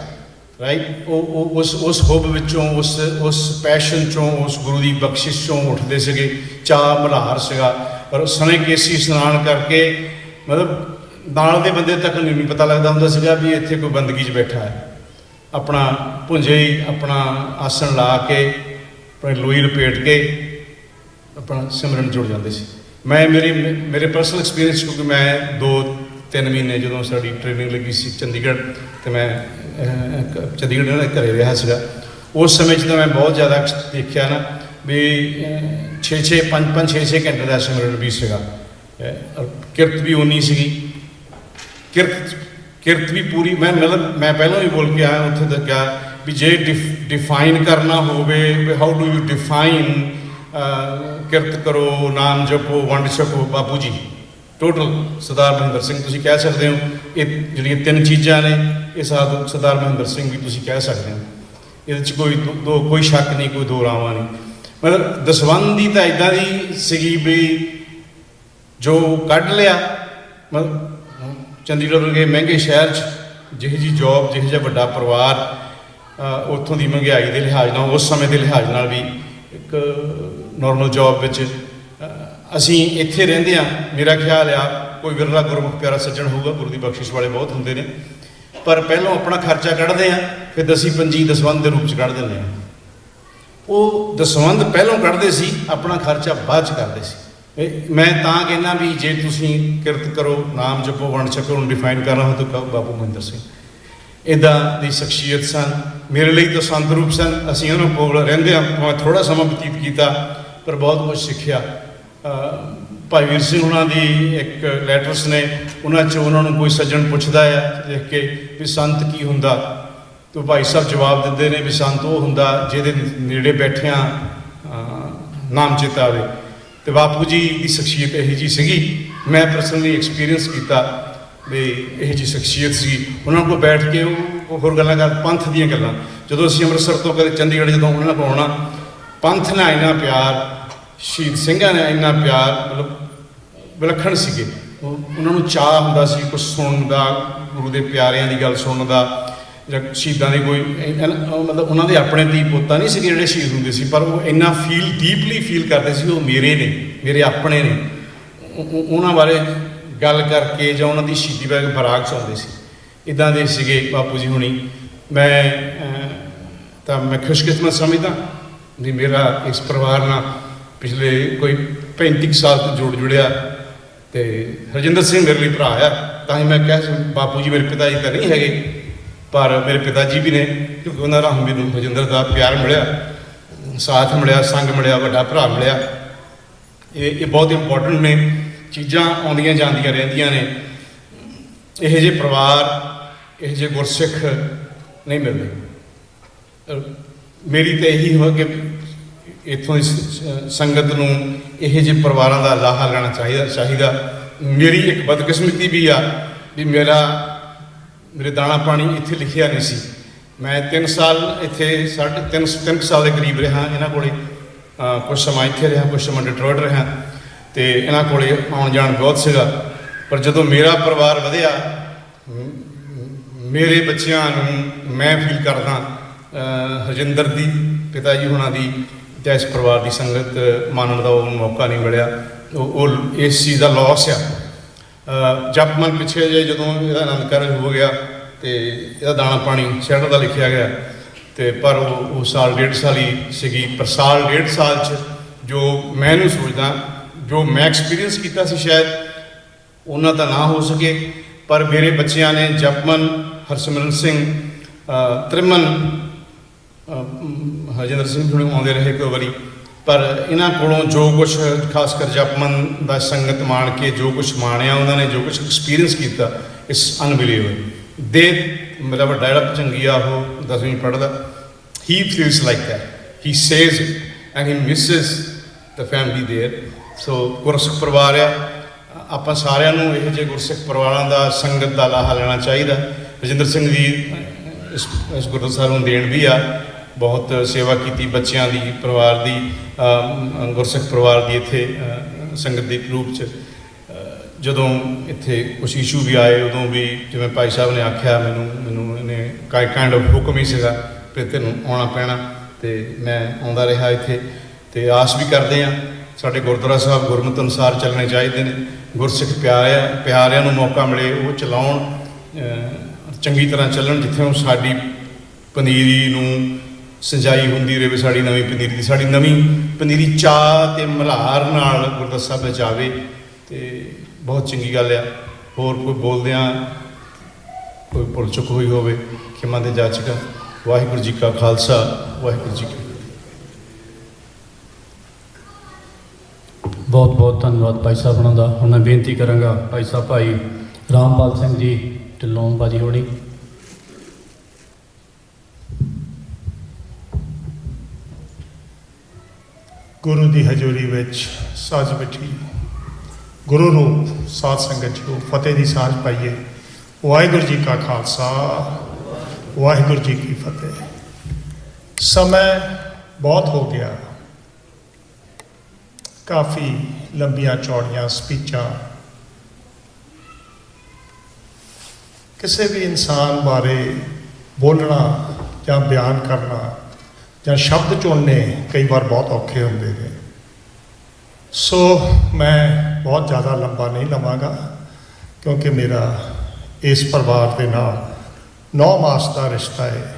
ਰਾਈਟ। ਉਹ ਉਸ ਹੁੱਬ ਵਿੱਚੋਂ, ਉਸ ਪੈਸ਼ਨ 'ਚੋਂ, ਉਸ ਗੁਰੂ ਦੀ ਬਖਸ਼ਿਸ਼ 'ਚੋਂ ਉੱਠਦੇ ਸੀਗੇ, ਚਾਅ ਮਲਹਾਰ ਸੀਗਾ। ਪਰ ਸਣੇ ਕੇਸੀ ਇਸ਼ਨਾਨ ਕਰਕੇ ਮਤਲਬ ਨਾਲ ਦੇ ਬੰਦੇ ਤੱਕ ਨਹੀਂ ਪਤਾ ਲੱਗਦਾ ਹੁੰਦਾ ਸੀਗਾ ਵੀ ਇੱਥੇ ਕੋਈ ਬੰਦਗੀ 'ਚ ਬੈਠਾ ਹੈ। ਆਪਣਾ ਭੁੰਜੇ ਹੀ ਆਪਣਾ ਆਸਣ ਲਾ ਕੇ ਆਪਣੇ ਲੋਈ ਲਪੇਟ ਕੇ ਆਪਣਾ ਸਿਮਰਨ ਜੁੜ ਜਾਂਦੇ ਸੀ। ਮੇਰੇ ਪਰਸਨਲ ਐਕਸਪੀਰੀਅੰਸ, ਕਿਉਂਕਿ ਮੈਂ 2-3 ਮਹੀਨੇ ਜਦੋਂ ਸਾਡੀ ਟ੍ਰੇਨਿੰਗ ਲੱਗੀ ਸੀ ਚੰਡੀਗੜ੍ਹ, ਅਤੇ ਮੈਂ ਚੰਡੀਗੜ੍ਹ ਇਹਨਾਂ ਦੇ ਘਰੇ ਰਿਹਾ ਸੀਗਾ, ਉਸ ਸਮੇਂ 'ਚ ਤਾਂ ਮੈਂ ਬਹੁਤ ਜ਼ਿਆਦਾ ਦੇਖਿਆ ਨਾ ਵੀ 5-6 ਘੰਟੇ ਦਾ ਸਿਮਰਨ ਵੀ ਸੀਗਾ। ਕਿਰਤ ਵੀ ਉਨੀ ਸੀਗੀ, ਕਿਰਤ ਵੀ ਪੂਰੀ। ਮੈਂ ਪਹਿਲਾਂ ਵੀ ਬੋਲ ਕੇ ਆਇਆ ਉੱਥੇ ਤੱਕ ਕਿਹਾ ਵੀ ਜੇ ਡਿਫਾਈਨ ਕਰਨਾ ਹੋਵੇ ਵੀ ਹਾਊ ਡੂ ਯੂ ਡਿਫਾਈਨ ਕਿਰਤ ਕਰੋ, ਨਾਮ ਜਪੋ, ਵੰਡ ਛਕੋ, ਬਾਪੂ ਜੀ ਟੋਟਲ ਸਰਦਾਰ ਮਹਿੰਦਰ ਸਿੰਘ ਤੁਸੀਂ ਕਹਿ ਸਕਦੇ ਹੋ। ਇਹ ਜਿਹੜੀਆਂ 3 ਚੀਜ਼ਾਂ ਨੇ ਇਹ ਸਰਦਾਰ ਮਹਿੰਦਰ ਸਿੰਘ ਵੀ ਤੁਸੀਂ ਕਹਿ ਸਕਦੇ ਹੋ। ਇਹਦੇ 'ਚ ਕੋਈ ਸ਼ੱਕ ਨਹੀਂ, ਕੋਈ ਦੋ ਰਾਵਾਂ ਨਹੀਂ। ਮਤਲਬ ਦਸਵੰਧ ਦੀ ਤਾਂ ਇੱਦਾਂ ਦੀ ਸੀਗੀ ਵੀ ਜੋ ਕੱਢ ਲਿਆ, ਮਤਲਬ ਚੰਡੀਗੜ੍ਹ ਵਰਗੇ ਮਹਿੰਗੇ ਸ਼ਹਿਰ 'ਚ ਜਿਹੋ ਜਿਹੀ ਜੋਬ, ਜਿਹੋ ਜਿਹਾ ਵੱਡਾ ਪਰਿਵਾਰ, ਉੱਥੋਂ ਦੀ ਮਹਿੰਗਾਈ ਦੇ ਲਿਹਾਜ਼ ਨਾਲ, ਉਸ ਸਮੇਂ ਦੇ ਲਿਹਾਜ਼ ਨਾਲ ਵੀ ਇੱਕ ਨੋਰਮਲ ਜੋਬ ਵਿੱਚ ਅਸੀਂ ਇੱਥੇ ਰਹਿੰਦੇ ਹਾਂ। ਮੇਰਾ ਖਿਆਲ ਆ ਕੋਈ ਵਿਰਲਾ ਗੁਰਮੁਖ ਪਿਆਰਾ ਸੱਜਣ ਹੋਊਗਾ, ਗੁਰੂ ਦੀ ਬਖਸ਼ਿਸ਼ ਵਾਲੇ ਬਹੁਤ ਹੁੰਦੇ ਨੇ, ਪਰ ਪਹਿਲਾਂ ਆਪਣਾ ਖਰਚਾ ਕੱਢਦੇ ਹਾਂ, ਫਿਰ ਦਸੀ ਪੰਜੀ ਦਸਵੰਧ ਦੇ ਰੂਪ 'ਚ ਕੱਢ ਦਿੰਦੇ ਹਾਂ। ਉਹ ਦਸਵੰਧ ਪਹਿਲਾਂ ਕੱਢਦੇ ਸੀ, ਆਪਣਾ ਖਰਚਾ ਬਾਅਦ 'ਚ ਕਰਦੇ ਸੀ। ਮੈਂ ਤਾਂ ਕਹਿੰਦਾ ਵੀ ਜੇ ਤੁਸੀਂ ਕਿਰਤ ਕਰੋ, ਨਾਮ ਜਪੋ, ਵੰਡ ਛਕੋ ਨੂੰ ਡਿਫਾਈਨ ਕਰਨਾ ਹੋ ਤਾਂ ਕਹੋ ਬਾਬੂ ਮਹਿੰਦਰ ਸਿੰਘ। ਇੱਦਾਂ ਦੀ ਸ਼ਖਸੀਅਤ ਸਨ, ਮੇਰੇ ਲਈ ਤਾਂ ਸੰਤ ਰੂਪ ਸਨ। ਅਸੀਂ ਉਹਨਾਂ ਕੋਲ ਰਹਿੰਦੇ ਹਾਂ, ਮੈਂ ਥੋੜ੍ਹਾ ਸਮਾਂ ਬਤੀਤ ਕੀਤਾ ਪਰ ਬਹੁਤ ਕੁਝ ਸਿੱਖਿਆ। ਭਾਈ ਵੀਰ ਸਿੰਘ ਉਹਨਾਂ ਦੀ ਇੱਕ ਲੈਟਰਸ ਨੇ, ਉਹਨਾਂ 'ਚ ਉਹਨਾਂ ਨੂੰ ਕੋਈ ਸੱਜਣ ਪੁੱਛਦਾ ਆ ਦੇਖ ਕੇ ਵੀ ਸੰਤ ਕੀ ਹੁੰਦਾ, ਤਾਂ ਭਾਈ ਸਾਹਿਬ ਜਵਾਬ ਦਿੰਦੇ ਨੇ ਵੀ ਸੰਤ ਉਹ ਹੁੰਦਾ ਜਿਹਦੇ ਨੇੜੇ ਬੈਠਿਆਂ ਨਾਮ ਚੇਤਾ ਆਵੇ। ਅਤੇ ਬਾਪੂ ਜੀ ਦੀ ਸ਼ਖਸੀਅਤ ਇਹੋ ਜਿਹੀ ਸੀਗੀ, ਮੈਂ ਪਰਸਨਲੀ ਐਕਸਪੀਰੀਅੰਸ ਕੀਤਾ ਵੀ ਇਹੋ ਜਿਹੀ ਸ਼ਖਸੀਅਤ ਸੀ। ਉਹਨਾਂ ਕੋਲ ਬੈਠ ਕੇ ਉਹ ਹੋਰ ਗੱਲਾਂ ਕਰ, ਪੰਥ ਦੀਆਂ ਗੱਲਾਂ। ਜਦੋਂ ਅਸੀਂ ਅੰਮ੍ਰਿਤਸਰ ਤੋਂ ਕਦੇ ਚੰਡੀਗੜ੍ਹ ਜਦੋਂ ਉਹਨਾਂ ਕੋਲ ਆਉਣਾ, ਪੰਥ ਨਾਲ ਇੰਨਾ ਪਿਆਰ, ਸ਼ਹੀਦ ਸਿੰਘਾਂ ਨੇ ਇੰਨਾ ਪਿਆਰ, ਮਤਲਬ ਵਿਲੱਖਣ ਸੀਗੇ। ਉਹਨਾਂ ਨੂੰ ਚਾਅ ਹੁੰਦਾ ਸੀ ਕੁਛ ਸੁਣਨ ਦਾ, ਗੁਰੂ ਦੇ ਪਿਆਰਿਆਂ ਦੀ ਗੱਲ ਸੁਣਨ ਦਾ, ਜਾਂ ਸ਼ਹੀਦਾਂ ਦੀ ਕੋਈ ਮਤਲਬ ਉਹਨਾਂ ਦੇ ਆਪਣੇ ਧੀ ਪੁੱਤਾਂ ਨਹੀਂ ਸੀਗੇ ਜਿਹੜੇ ਸ਼ਹੀਦ ਹੁੰਦੇ ਸੀ, ਪਰ ਉਹ ਇੰਨਾ ਡੀਪਲੀ ਫੀਲ ਕਰਦੇ ਸੀ ਉਹ ਮੇਰੇ ਨੇ, ਮੇਰੇ ਆਪਣੇ ਨੇ। ਉਹਨਾਂ ਬਾਰੇ ਗੱਲ ਕਰਕੇ ਜਾਂ ਉਹਨਾਂ ਦੀ ਸ਼ਹੀਦੀ ਬਾਰੇ ਬਰਾਗ 'ਚ ਆਉਂਦੇ ਸੀ। ਇੱਦਾਂ ਦੇ ਸੀਗੇ ਬਾਪੂ ਜੀ ਹੁਣੀ। ਮੈਂ ਖੁਸ਼ਕਿਸਮਤ ਸਮਝਦਾ ਵੀ ਮੇਰਾ ਇਸ ਪਰਿਵਾਰ ਨਾਲ ਪਿਛਲੇ ਕੋਈ 35 ਸਾਲ ਤੋਂ ਜੁੜਿਆ। ਅਤੇ ਹਰਜਿੰਦਰ ਸਿੰਘ ਮੇਰੇ ਲਈ ਭਰਾ ਆ, ਤਾਂ ਹੀ ਮੈਂ ਕਹਿ ਬਾਪੂ ਜੀ ਮੇਰੇ ਪਿਤਾ ਜੀ ਤਾਂ ਨਹੀਂ ਹੈਗੇ, ਪਰ ਮੇਰੇ ਪਿਤਾ ਜੀ ਵੀ ਨੇ, ਕਿਉਂਕਿ ਉਹਨਾਂ ਰਾਹੀਂ ਮੈਨੂੰ ਹਰਜਿੰਦਰ ਦਾ ਪਿਆਰ ਮਿਲਿਆ, ਸਾਥ ਮਿਲਿਆ, ਸੰਗ ਮਿਲਿਆ, ਵੱਡਾ ਭਰਾ ਮਿਲਿਆ। ਇਹ ਬਹੁਤ ਇੰਪੋਰਟੈਂਟ ਨੇ, ਚੀਜ਼ਾਂ ਆਉਂਦੀਆਂ ਜਾਂਦੀਆਂ ਰਹਿੰਦੀਆਂ ਨੇ। ਇਹੋ ਜਿਹੇ ਪਰਿਵਾਰ, ਇਹੋ ਜਿਹੇ ਗੁਰਸਿੱਖ ਨਹੀਂ ਮਿਲਦੇ। ਮੇਰੀ ਤਾਂ ਇਹੀ ਹੋ ਕਿ ਇੱਥੋਂ ਦੀ ਸੰਗਤ ਨੂੰ ਇਹੋ ਜਿਹੇ ਪਰਿਵਾਰਾਂ ਦਾ ਲਾਹਾ ਲੈਣਾ ਚਾਹੀਦਾ। ਮੇਰੀ ਇੱਕ ਬਦਕਿਸਮਤੀ ਵੀ ਆ ਵੀ ਮੇਰੇ ਦਾਣਾ ਪਾਣੀ ਇੱਥੇ ਲਿਖਿਆ ਨਹੀਂ ਸੀ। ਮੈਂ 3 ਸਾਲ ਇੱਥੇ 3.5 ਸਾਲ ਦੇ ਕਰੀਬ ਰਿਹਾ ਇਹਨਾਂ ਕੋਲੇ। ਕੁਝ ਸਮਾਂ ਇੱਥੇ ਰਿਹਾ, ਕੁਝ ਸਮਾਂ ਡਿਟਰੋਇਟ ਰਿਹਾ, ਅਤੇ ਇਹਨਾਂ ਕੋਲੇ ਆਉਣ ਜਾਣ ਬਹੁਤ ਸੀਗਾ। ਪਰ ਜਦੋਂ ਮੇਰਾ ਪਰਿਵਾਰ ਵਧਿਆ, ਮੇਰੇ ਬੱਚਿਆਂ ਨੂੰ ਮੈਂ ਫੀਲ ਕਰਦਾ ਹਰਜਿੰਦਰ ਦੀ, ਪਿਤਾ ਜੀ ਹੁਣਾਂ ਦੀ, ਜਾਂ ਇਸ ਪਰਿਵਾਰ ਦੀ ਸੰਗਤ ਮਾਨਣ ਦਾ ਉਹ ਮੌਕਾ ਨਹੀਂ ਮਿਲਿਆ। ਉਹ ਇਸ ਚੀਜ਼ ਦਾ ਲੋਸ ਆ। ਜਪਮਨ ਪਿੱਛੇ ਜੇ ਜਦੋਂ ਇਹਦਾ ਆਨੰਦ ਕਾਰਜ ਹੋ ਗਿਆ ਅਤੇ ਇਹਦਾ ਦਾਣਾ ਪਾਣੀ ਸ਼ਹਿਰ ਦਾ ਲਿਖਿਆ ਗਿਆ, ਅਤੇ ਪਰ ਉਹ ਸਾਲ 1.5 ਸਾਲ ਹੀ ਸੀਗੀ। ਪਰ ਸਾਲ 1.5 ਸਾਲ 'ਚ ਜੋ ਮੈਂ ਇਹਨੂੰ ਸੋਚਦਾ, ਜੋ ਮੈਂ ਐਕਸਪੀਰੀਅੰਸ ਕੀਤਾ ਸੀ, ਸ਼ਾਇਦ ਉਹਨਾਂ ਤਾਂ ਨਾ ਹੋ ਸਕੇ, ਪਰ ਮੇਰੇ ਬੱਚਿਆਂ ਨੇ ਜਪਮਨ, ਹਰਸਿਮਰਨ ਸਿੰਘ, ਤ੍ਰਿਮਨ, ਹਰਜਿੰਦਰ ਸਿੰਘ ਹੁਣੇ ਆਉਂਦੇ ਰਹੇ ਕਈ ਵਾਰੀ, ਪਰ ਇਹਨਾਂ ਕੋਲੋਂ ਜੋ ਕੁਛ ਖਾਸ ਕਰ ਜਪਮਨ ਦਾ ਸੰਗਤ ਮਾਣ ਕੇ ਜੋ ਕੁਛ ਮਾਣਿਆ, ਉਹਨਾਂ ਨੇ ਜੋ ਕੁਛ ਐਕਸਪੀਰੀਅੰਸ ਕੀਤਾ, ਇਟਸ ਅਨਬਿਲੀਵੇਬਲ। ਮੇਰਾ ਵੱਡਾ ਜਿਹੜਾ ਭਚੰਗੀਆ, ਉਹ 10ਵੀਂ ਪੜ੍ਹਦਾ, he feels like that, he says and he misses the family there. So ਗੁਰਸਿੱਖ ਪਰਿਵਾਰ ਆ, ਆਪਾਂ ਸਾਰਿਆਂ ਨੂੰ ਇਹੋ ਜਿਹੇ ਗੁਰਸਿੱਖ ਪਰਿਵਾਰਾਂ ਦਾ, ਸੰਗਤ ਦਾ ਲਾਹਾ ਲੈਣਾ ਚਾਹੀਦਾ। ਰਜਿੰਦਰ ਸਿੰਘ ਦੀ ਇਸ ਗੁਰਦੁਆਰਾ ਸਾਹਿਬ ਨੂੰ ਦੇਣ ਵੀ ਆ, ਬਹੁਤ ਸੇਵਾ ਕੀਤੀ ਬੱਚਿਆਂ ਦੀ, ਪਰਿਵਾਰ ਦੀ, ਗੁਰਸਿੱਖ ਪਰਿਵਾਰ ਦੀ ਇੱਥੇ ਸੰਗਤ ਦੇ ਰੂਪ 'ਚ। ਜਦੋਂ ਇੱਥੇ ਕੁਛ ਇਸ਼ੂ ਵੀ ਆਏ, ਉਦੋਂ ਵੀ ਜਿਵੇਂ ਭਾਈ ਸਾਹਿਬ ਨੇ ਆਖਿਆ, ਮੈਨੂੰ ਇਹਨੇ ਕਾਇੰਡ ਆਫ ਹੁਕਮ ਹੀ ਸੀਗਾ ਕਿ ਤੈਨੂੰ ਆਉਣਾ ਪੈਣਾ, ਅਤੇ ਮੈਂ ਆਉਂਦਾ ਰਿਹਾ ਇੱਥੇ। ਅਤੇ ਆਸ ਵੀ ਕਰਦੇ ਹਾਂ ਸਾਡੇ ਗੁਰਦੁਆਰਾ ਸਾਹਿਬ ਗੁਰਮਤਿ ਅਨੁਸਾਰ ਚੱਲਣੇ ਚਾਹੀਦੇ ਨੇ। ਗੁਰਸਿੱਖ ਪਿਆਰਿਆਂ ਨੂੰ ਮੌਕਾ ਮਿਲੇ, ਉਹ ਚਲਾਉਣ, ਚੰਗੀ ਤਰ੍ਹਾਂ ਚੱਲਣ, ਜਿੱਥੇ ਉਹ ਸਾਡੀ ਪਨੀਰੀ ਨੂੰ ਸਿੰਜਾਈ ਹੁੰਦੀ ਰਹੇ, ਸਾਡੀ ਨਵੀਂ ਪਨੀਰੀ ਦੀ, ਸਾਡੀ ਨਵੀਂ ਪਨੀਰੀ ਚਾਅ ਅਤੇ ਮਲ੍ਹਾਰ ਨਾਲ ਗੁਰਦੁਆਰਾ ਸਾਹਿਬ ਵਿੱਚ ਆਵੇ, ਅਤੇ ਬਹੁਤ ਚੰਗੀ ਗੱਲ ਆ। ਹੋਰ ਕੋਈ ਬੋਲਦਿਆਂ ਕੋਈ ਭੁੱਲ ਚੁੱਕ ਹੋਈ ਹੋਵੇ, ਖਿਮਾ ਦੇ ਜਾਚਕਾਂ। ਵਾਹਿਗੁਰੂ ਜੀ ਕਾ ਖਾਲਸਾ, ਵਾਹਿਗੁਰੂ ਜੀ ਕੀ ਫਤਿਹ। ਬਹੁਤ ਬਹੁਤ ਧੰਨਵਾਦ ਭਾਈ ਸਾਹਿਬ ਉਹਨਾਂ ਦਾ। ਹੁਣ ਮੈਂ ਬੇਨਤੀ ਕਰਾਂਗਾ ਭਾਈ ਸਾਹਿਬ ਭਾਈ ਰਾਮਪਾਲ ਸਿੰਘ ਜੀ ਢਿੱਲੋਂ ਬਾਜੀ ਹੋਣੀ। ਗੁਰੂ ਦੀ ਹਜ਼ੂਰੀ ਵਿੱਚ ਸਾਜ ਬੈਠੀ ਗੁਰੂ ਰੂਪ ਸਾਧ ਸੰਗਤ ਜੀਓ, ਫਤਿਹ ਦੀ ਸਾਂਝ ਪਾਈਏ। ਵਾਹਿਗੁਰੂ ਜੀ ਕਾ ਖਾਲਸਾ, ਵਾਹਿਗੁਰੂ ਜੀ ਕੀ ਫਤਿਹ। ਸਮਾਂ ਬਹੁਤ ਹੋ ਗਿਆ, ਕਾਫੀ ਲੰਬੀਆਂ ਚੌੜੀਆਂ ਸਪੀਚਾਂ ਕਿਸੇ ਵੀ ਇਨਸਾਨ ਬਾਰੇ ਬੋਲਣਾ ਜਾਂ ਬਿਆਨ ਕਰਨਾ ਜਾਂ ਸ਼ਬਦ ਚੁਣਨੇ ਕਈ ਵਾਰ ਬਹੁਤ ਔਖੇ ਹੁੰਦੇ ਨੇ। ਸੋ ਮੈਂ ਬਹੁਤ ਜ਼ਿਆਦਾ ਲੰਬਾ ਨਹੀਂ ਲਵਾਂਗਾ, ਕਿਉਂਕਿ ਮੇਰਾ ਇਸ ਪਰਿਵਾਰ ਦੇ ਨਾਲ 9 ਮਾਸ ਦਾ ਰਿਸ਼ਤਾ ਹੈ।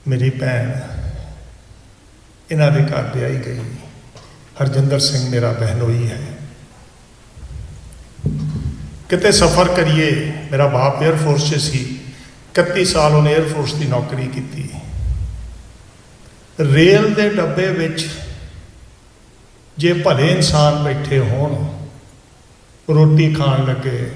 ਮੇਰੀ ਭੈਣ ਇਹਨਾਂ ਦੇ ਘਰ ਵਿਆਹੀ ਗਈ, ਹਰਜਿੰਦਰ ਸਿੰਘ ਮੇਰਾ ਬਹਿਨੋਈ ਹੈ। ਕਿਤੇ ਸਫ਼ਰ ਕਰੀਏ, ਮੇਰਾ ਬਾਪ ਏਅਰਫੋਰਸ 'ਚ ਸੀ, 31 ਸਾਲ ਉਹਨੇ ਏਅਰਫੋਰਸ ਦੀ ਨੌਕਰੀ ਕੀਤੀ। ਰੇਲ ਦੇ ਡੱਬੇ ਵਿੱਚ ਜੇ ਭਲੇ ਇਨਸਾਨ ਬੈਠੇ ਹੋਣ, ਰੋਟੀ ਖਾਣ ਲੱਗੇ,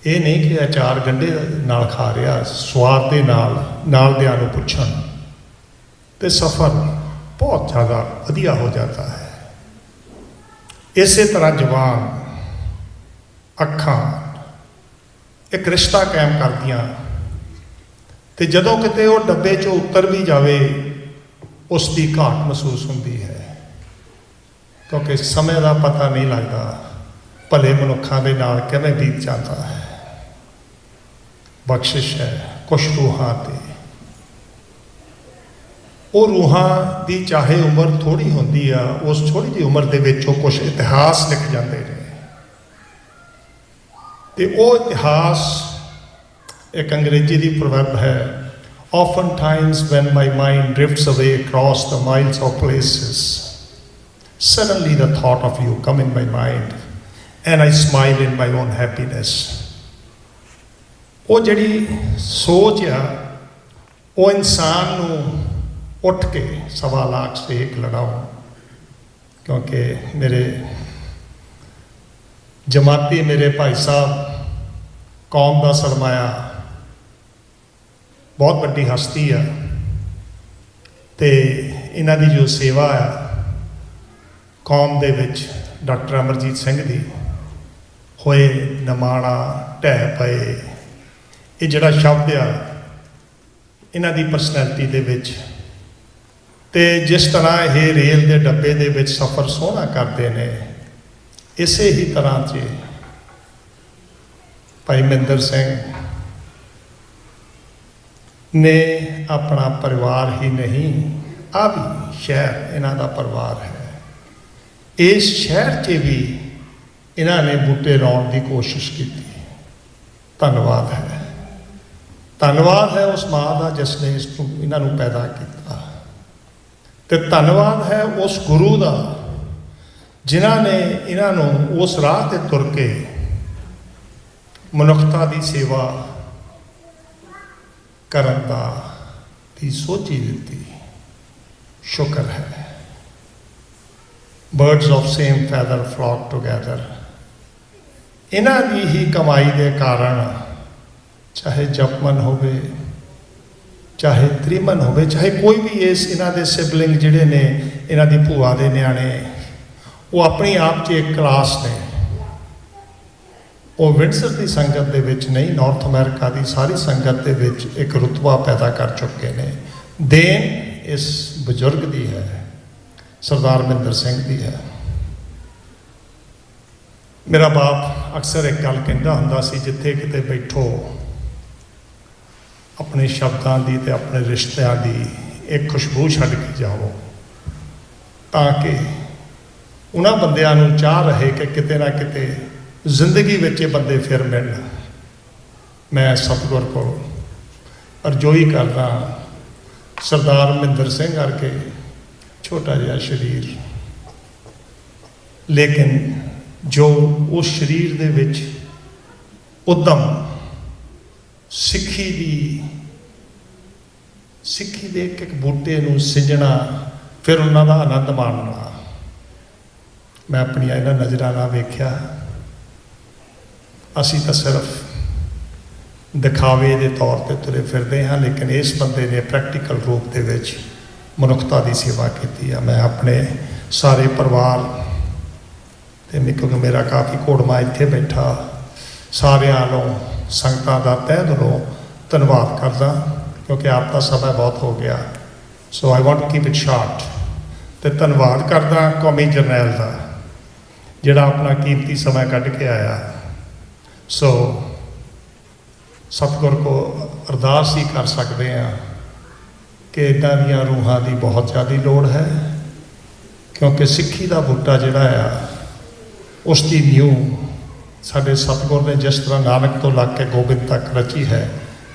ਇਹ ਨਹੀਂ ਕਿ ਅਚਾਰ ਗੰਢੇ ਨਾਲ ਖਾ ਰਿਹਾ, ਸਵਾਦ ਦੇ ਨਾਲ ਦਿਆਂ ਨੂੰ ਪੁੱਛਣ, ਤੇ ਸਫ਼ਰ ਬਹੁਤ ਜ਼ਿਆਦਾ ਵਧੀਆ ਹੋ ਜਾਂਦਾ ਹੈ। ਇਸੇ ਤਰ੍ਹਾਂ ਜ਼ੁਬਾਨ, ਅੱਖਾਂ ਇੱਕ ਰਿਸ਼ਤਾ ਕਾਇਮ ਕਰਦੀਆਂ, ਤੇ ਜਦੋਂ ਕਿਤੇ ਉਹ ਡੱਬੇ 'ਚੋਂ ਉਤਰ ਵੀ ਜਾਵੇ, ਉਸ ਦੀ ਘਾਟ ਮਹਿਸੂਸ ਹੁੰਦੀ ਹੈ, ਕਿਉਂਕਿ ਸਮੇਂ ਦਾ ਪਤਾ ਨਹੀਂ ਲੱਗਦਾ ਭਲੇ ਮਨੁੱਖਾਂ ਦੇ ਨਾਲ ਕਿਵੇਂ ਬੀਤ ਜਾਂਦਾ ਹੈ। ਬਖਸ਼ਿਸ਼ ਹੈ ਕੁਛ ਰੂਹਾਂ 'ਤੇ। ਉਹ ਰੂਹਾਂ ਦੀ ਚਾਹੇ ਉਮਰ ਥੋੜ੍ਹੀ ਹੁੰਦੀ ਆ, ਉਸ ਥੋੜ੍ਹੀ ਜਿਹੀ ਉਮਰ ਦੇ ਵਿੱਚ ਉਹ ਕੁਛ ਇਤਿਹਾਸ ਲਿਖ ਜਾਂਦੇ ਨੇ, ਤੇ ਉਹ ਇਤਿਹਾਸ ਇੱਕ ਅੰਗਰੇਜ਼ੀ ਦੀ ਪ੍ਰਵਰਬ ਹੈ, oftentimes when my mind drifts away across the miles of places, suddenly the thought of you come in my mind and I smile in my own happiness। ਉਹ ਜਿਹੜੀ ਸੋਚ ਆ, ਉਹ ਇਨਸਾਨ ਨੂੰ ਉੱਠ ਕੇ 1.25 ਲੱਖ ਸੇਕ ਲਗਾਓ, ਕਿਉਂਕਿ ਮੇਰੇ ਜਮਾਤੀ, ਮੇਰੇ ਭਾਈ ਸਾਹਿਬ ਕੌਮ ਦਾ ਸਰਮਾਇਆ, ਬਹੁਤ ਵੱਡੀ ਹਸਤੀ ਆ, ਤੇ ਇਹਨਾਂ ਦੀ ਜੋ ਸੇਵਾ ਆ ਕੌਮ ਦੇ ਵਿੱਚ, ਡਾਕਟਰ ਅਮਰਜੀਤ ਸਿੰਘ ਦੀ ਹੋਏ ਨਿਮਾਣਾ ਢਹਿ ਪਏ। ਇਹ ਜਿਹੜਾ ਸ਼ਬਦ ਆ ਇਹਨਾਂ ਦੀ ਪਰਸਨੈਲਿਟੀ ਦੇ ਵਿੱਚ, ਤੇ ਜਿਸ ਤਰ੍ਹਾਂ ਇਹ ਰੇਲ ਦੇ ਡੱਬੇ ਦੇ ਵਿੱਚ ਸਫ਼ਰ ਸੋਹਣਾ ਕਰਦੇ ਨੇ, ਇਸੇ ਹੀ ਤਰ੍ਹਾਂ 'ਚ ਭਾਈ ਮਹਿੰਦਰ ਸਿੰਘ ਨੇ ਆਪਣਾ ਪਰਿਵਾਰ ਹੀ ਨਹੀਂ, ਆ ਵੀ ਸ਼ਹਿਰ ਇਹਨਾਂ ਦਾ ਪਰਿਵਾਰ ਹੈ। ਇਸ ਸ਼ਹਿਰ 'ਚ ਵੀ ਇਹਨਾਂ ਨੇ ਬੂਟੇ ਲਾਉਣ ਦੀ ਕੋਸ਼ਿਸ਼ ਕੀਤੀ। ਧੰਨਵਾਦ ਹੈ, ਧੰਨਵਾਦ ਹੈ ਉਸ ਮਾਂ ਦਾ ਜਿਸ ਨੇ ਇਹਨਾਂ ਨੂੰ ਪੈਦਾ ਕੀਤਾ, ਤੇ ਧੰਨਵਾਦ ਹੈ ਉਸ ਗੁਰੂ ਦਾ ਜਿਨ੍ਹਾਂ ਨੇ ਇਹਨਾਂ ਨੂੰ ਉਸ ਰਾਹ ਤੇ ਤੁਰ ਕੇ ਮਨੁੱਖਤਾ ਦੀ ਸੇਵਾ ਕਰਨ ਦੀ ਸੋਝੀ ਦਿੱਤੀ। ਸ਼ੁਕਰ ਹੈ। Birds of same feather flock together. ਇਹਨਾਂ ਦੀ ਹੀ ਕਮਾਈ ਦੇ ਕਾਰਨ, ਚਾਹੇ ਜਪਮਨ ਹੋਵੇ, ਚਾਹੇ ਤ੍ਰਿਮਨ ਹੋਵੇ, ਚਾਹੇ ਕੋਈ ਵੀ ਇਹਨਾਂ ਦੇ ਸਿਬਲਿੰਗ ਜਿਹੜੇ ਨੇ, ਇਹਨਾਂ ਦੀ ਭੂਆ ਦੇ ਨਿਆਣੇ, ਉਹ ਆਪਣੀ ਆਪ 'ਚ ਇੱਕ ਕਲਾਸ ਨੇ। ਉਹ ਵਿੰਡਸਰ ਦੀ ਸੰਗਤ ਦੇ ਵਿੱਚ ਨਹੀਂ, ਨਾਰਥ ਅਮਰੀਕਾ ਦੀ ਸਾਰੀ ਸੰਗਤ ਦੇ ਵਿੱਚ ਇੱਕ ਰੁਤਬਾ ਪੈਦਾ ਕਰ ਚੁੱਕੇ ਨੇ। ਦੇਣ ਇਸ ਬਜ਼ੁਰਗ ਦੀ ਹੈ, ਸਰਦਾਰ ਮਹਿੰਦਰ ਸਿੰਘ ਦੀ ਹੈ। ਮੇਰਾ ਬਾਪ ਅਕਸਰ ਇੱਕ ਗੱਲ ਕਹਿੰਦਾ ਹੁੰਦਾ ਸੀ, ਜਿੱਥੇ ਕਿਤੇ ਬੈਠੋ ਆਪਣੇ ਸ਼ਬਦਾਂ ਦੀ ਤੇ ਆਪਣੇ ਰਿਸ਼ਤਿਆਂ ਦੀ ਇੱਕ ਖੁਸ਼ਬੂ ਛੱਡ ਕੇ ਜਾਓ, ਤਾਂ ਕਿ ਉਹਨਾਂ ਬੰਦਿਆਂ ਨੂੰ ਚਾਹ ਰਹੇ ਕਿ ਕਿਤੇ ਨਾ ਕਿਤੇ ਜ਼ਿੰਦਗੀ ਵਿੱਚ ਇਹ ਬੰਦੇ ਫਿਰ ਮਿਲਣ। ਮੈਂ ਸਤਿਗੁਰ ਕੋਲ ਅਰਜ਼ੋਈ ਕਰਦਾ, ਸਰਦਾਰ ਮਹਿੰਦਰ ਸਿੰਘ ਕਰਕੇ ਛੋਟਾ ਜਿਹਾ ਸਰੀਰ, ਲੇਕਿਨ ਜੋ ਉਸ ਸਰੀਰ ਦੇ ਵਿੱਚ ਉਦਮ ਸਿੱਖੀ ਦੇ ਇੱਕ ਬੂਟੇ ਨੂੰ ਸਿੰਜਣਾ, ਫਿਰ ਉਹਨਾਂ ਦਾ ਆਨੰਦ ਮਾਣਨਾ, ਮੈਂ ਆਪਣੀਆਂ ਇਹਨਾਂ ਨਜ਼ਰਾਂ ਨਾਲ ਵੇਖਿਆ। ਅਸੀਂ ਤਾਂ ਸਿਰਫ ਦਿਖਾਵੇ ਦੇ ਤੌਰ ਤੇ ਤੁਰੇ ਫਿਰਦੇ ਹਾਂ, ਲੇਕਿਨ ਇਸ ਬੰਦੇ ਨੇ ਪ੍ਰੈਕਟੀਕਲ ਰੂਪ ਦੇ ਵਿੱਚ ਮਨੁੱਖਤਾ ਦੀ ਸੇਵਾ ਕੀਤੀ ਆ। ਮੈਂ ਆਪਣੇ ਸਾਰੇ ਪਰਿਵਾਰ ਤੇ ਕਿਉਂਕਿ ਮੇਰਾ ਕਾਫੀ ਘੋੜਮਾ ਇੱਥੇ ਬੈਠਾ, ਸਾਰਿਆਂ ਨੂੰ ਸੰਗਤਾਂ ਦਾ ਤਹਿ ਦਿਲੋਂ ਧੰਨਵਾਦ ਕਰਦਾ, ਕਿਉਂਕਿ ਆਪ ਦਾ ਸਮਾਂ ਬਹੁਤ ਹੋ ਗਿਆ। So I want to keep it short. ਤੇ ਧੰਨਵਾਦ ਕਰਦਾ ਕੌਮੀ ਜਰਨੈਲ ਦਾ, ਜਿਹੜਾ ਆਪਣਾ ਕੀਮਤੀ ਸਮਾਂ ਕੱਢ ਕੇ ਆਇਆ। ਸੋ ਸਤਿਗੁਰ ਕੋ ਅਰਦਾਸ ਹੀ ਕਰ ਸਕਦੇ ਹਾਂ ਕਿ ਇੱਦਾਂ ਦੀਆਂ ਰੂਹਾਂ ਦੀ ਬਹੁਤ ਜ਼ਿਆਦਾ ਲੋੜ ਹੈ, ਕਿਉਂਕਿ ਸਿੱਖੀ ਦਾ ਬੂਟਾ ਜਿਹੜਾ ਆ, ਉਸ ਦੀ ਨਿਊ ਸਾਡੇ ਸਤਿਗੁਰ ਨੇ ਜਿਸ ਤਰ੍ਹਾਂ ਨਾਨਕ ਤੋਂ ਲੱਗ ਕੇ ਗੋਬਿੰਦ ਤੱਕ ਰਚੀ ਹੈ,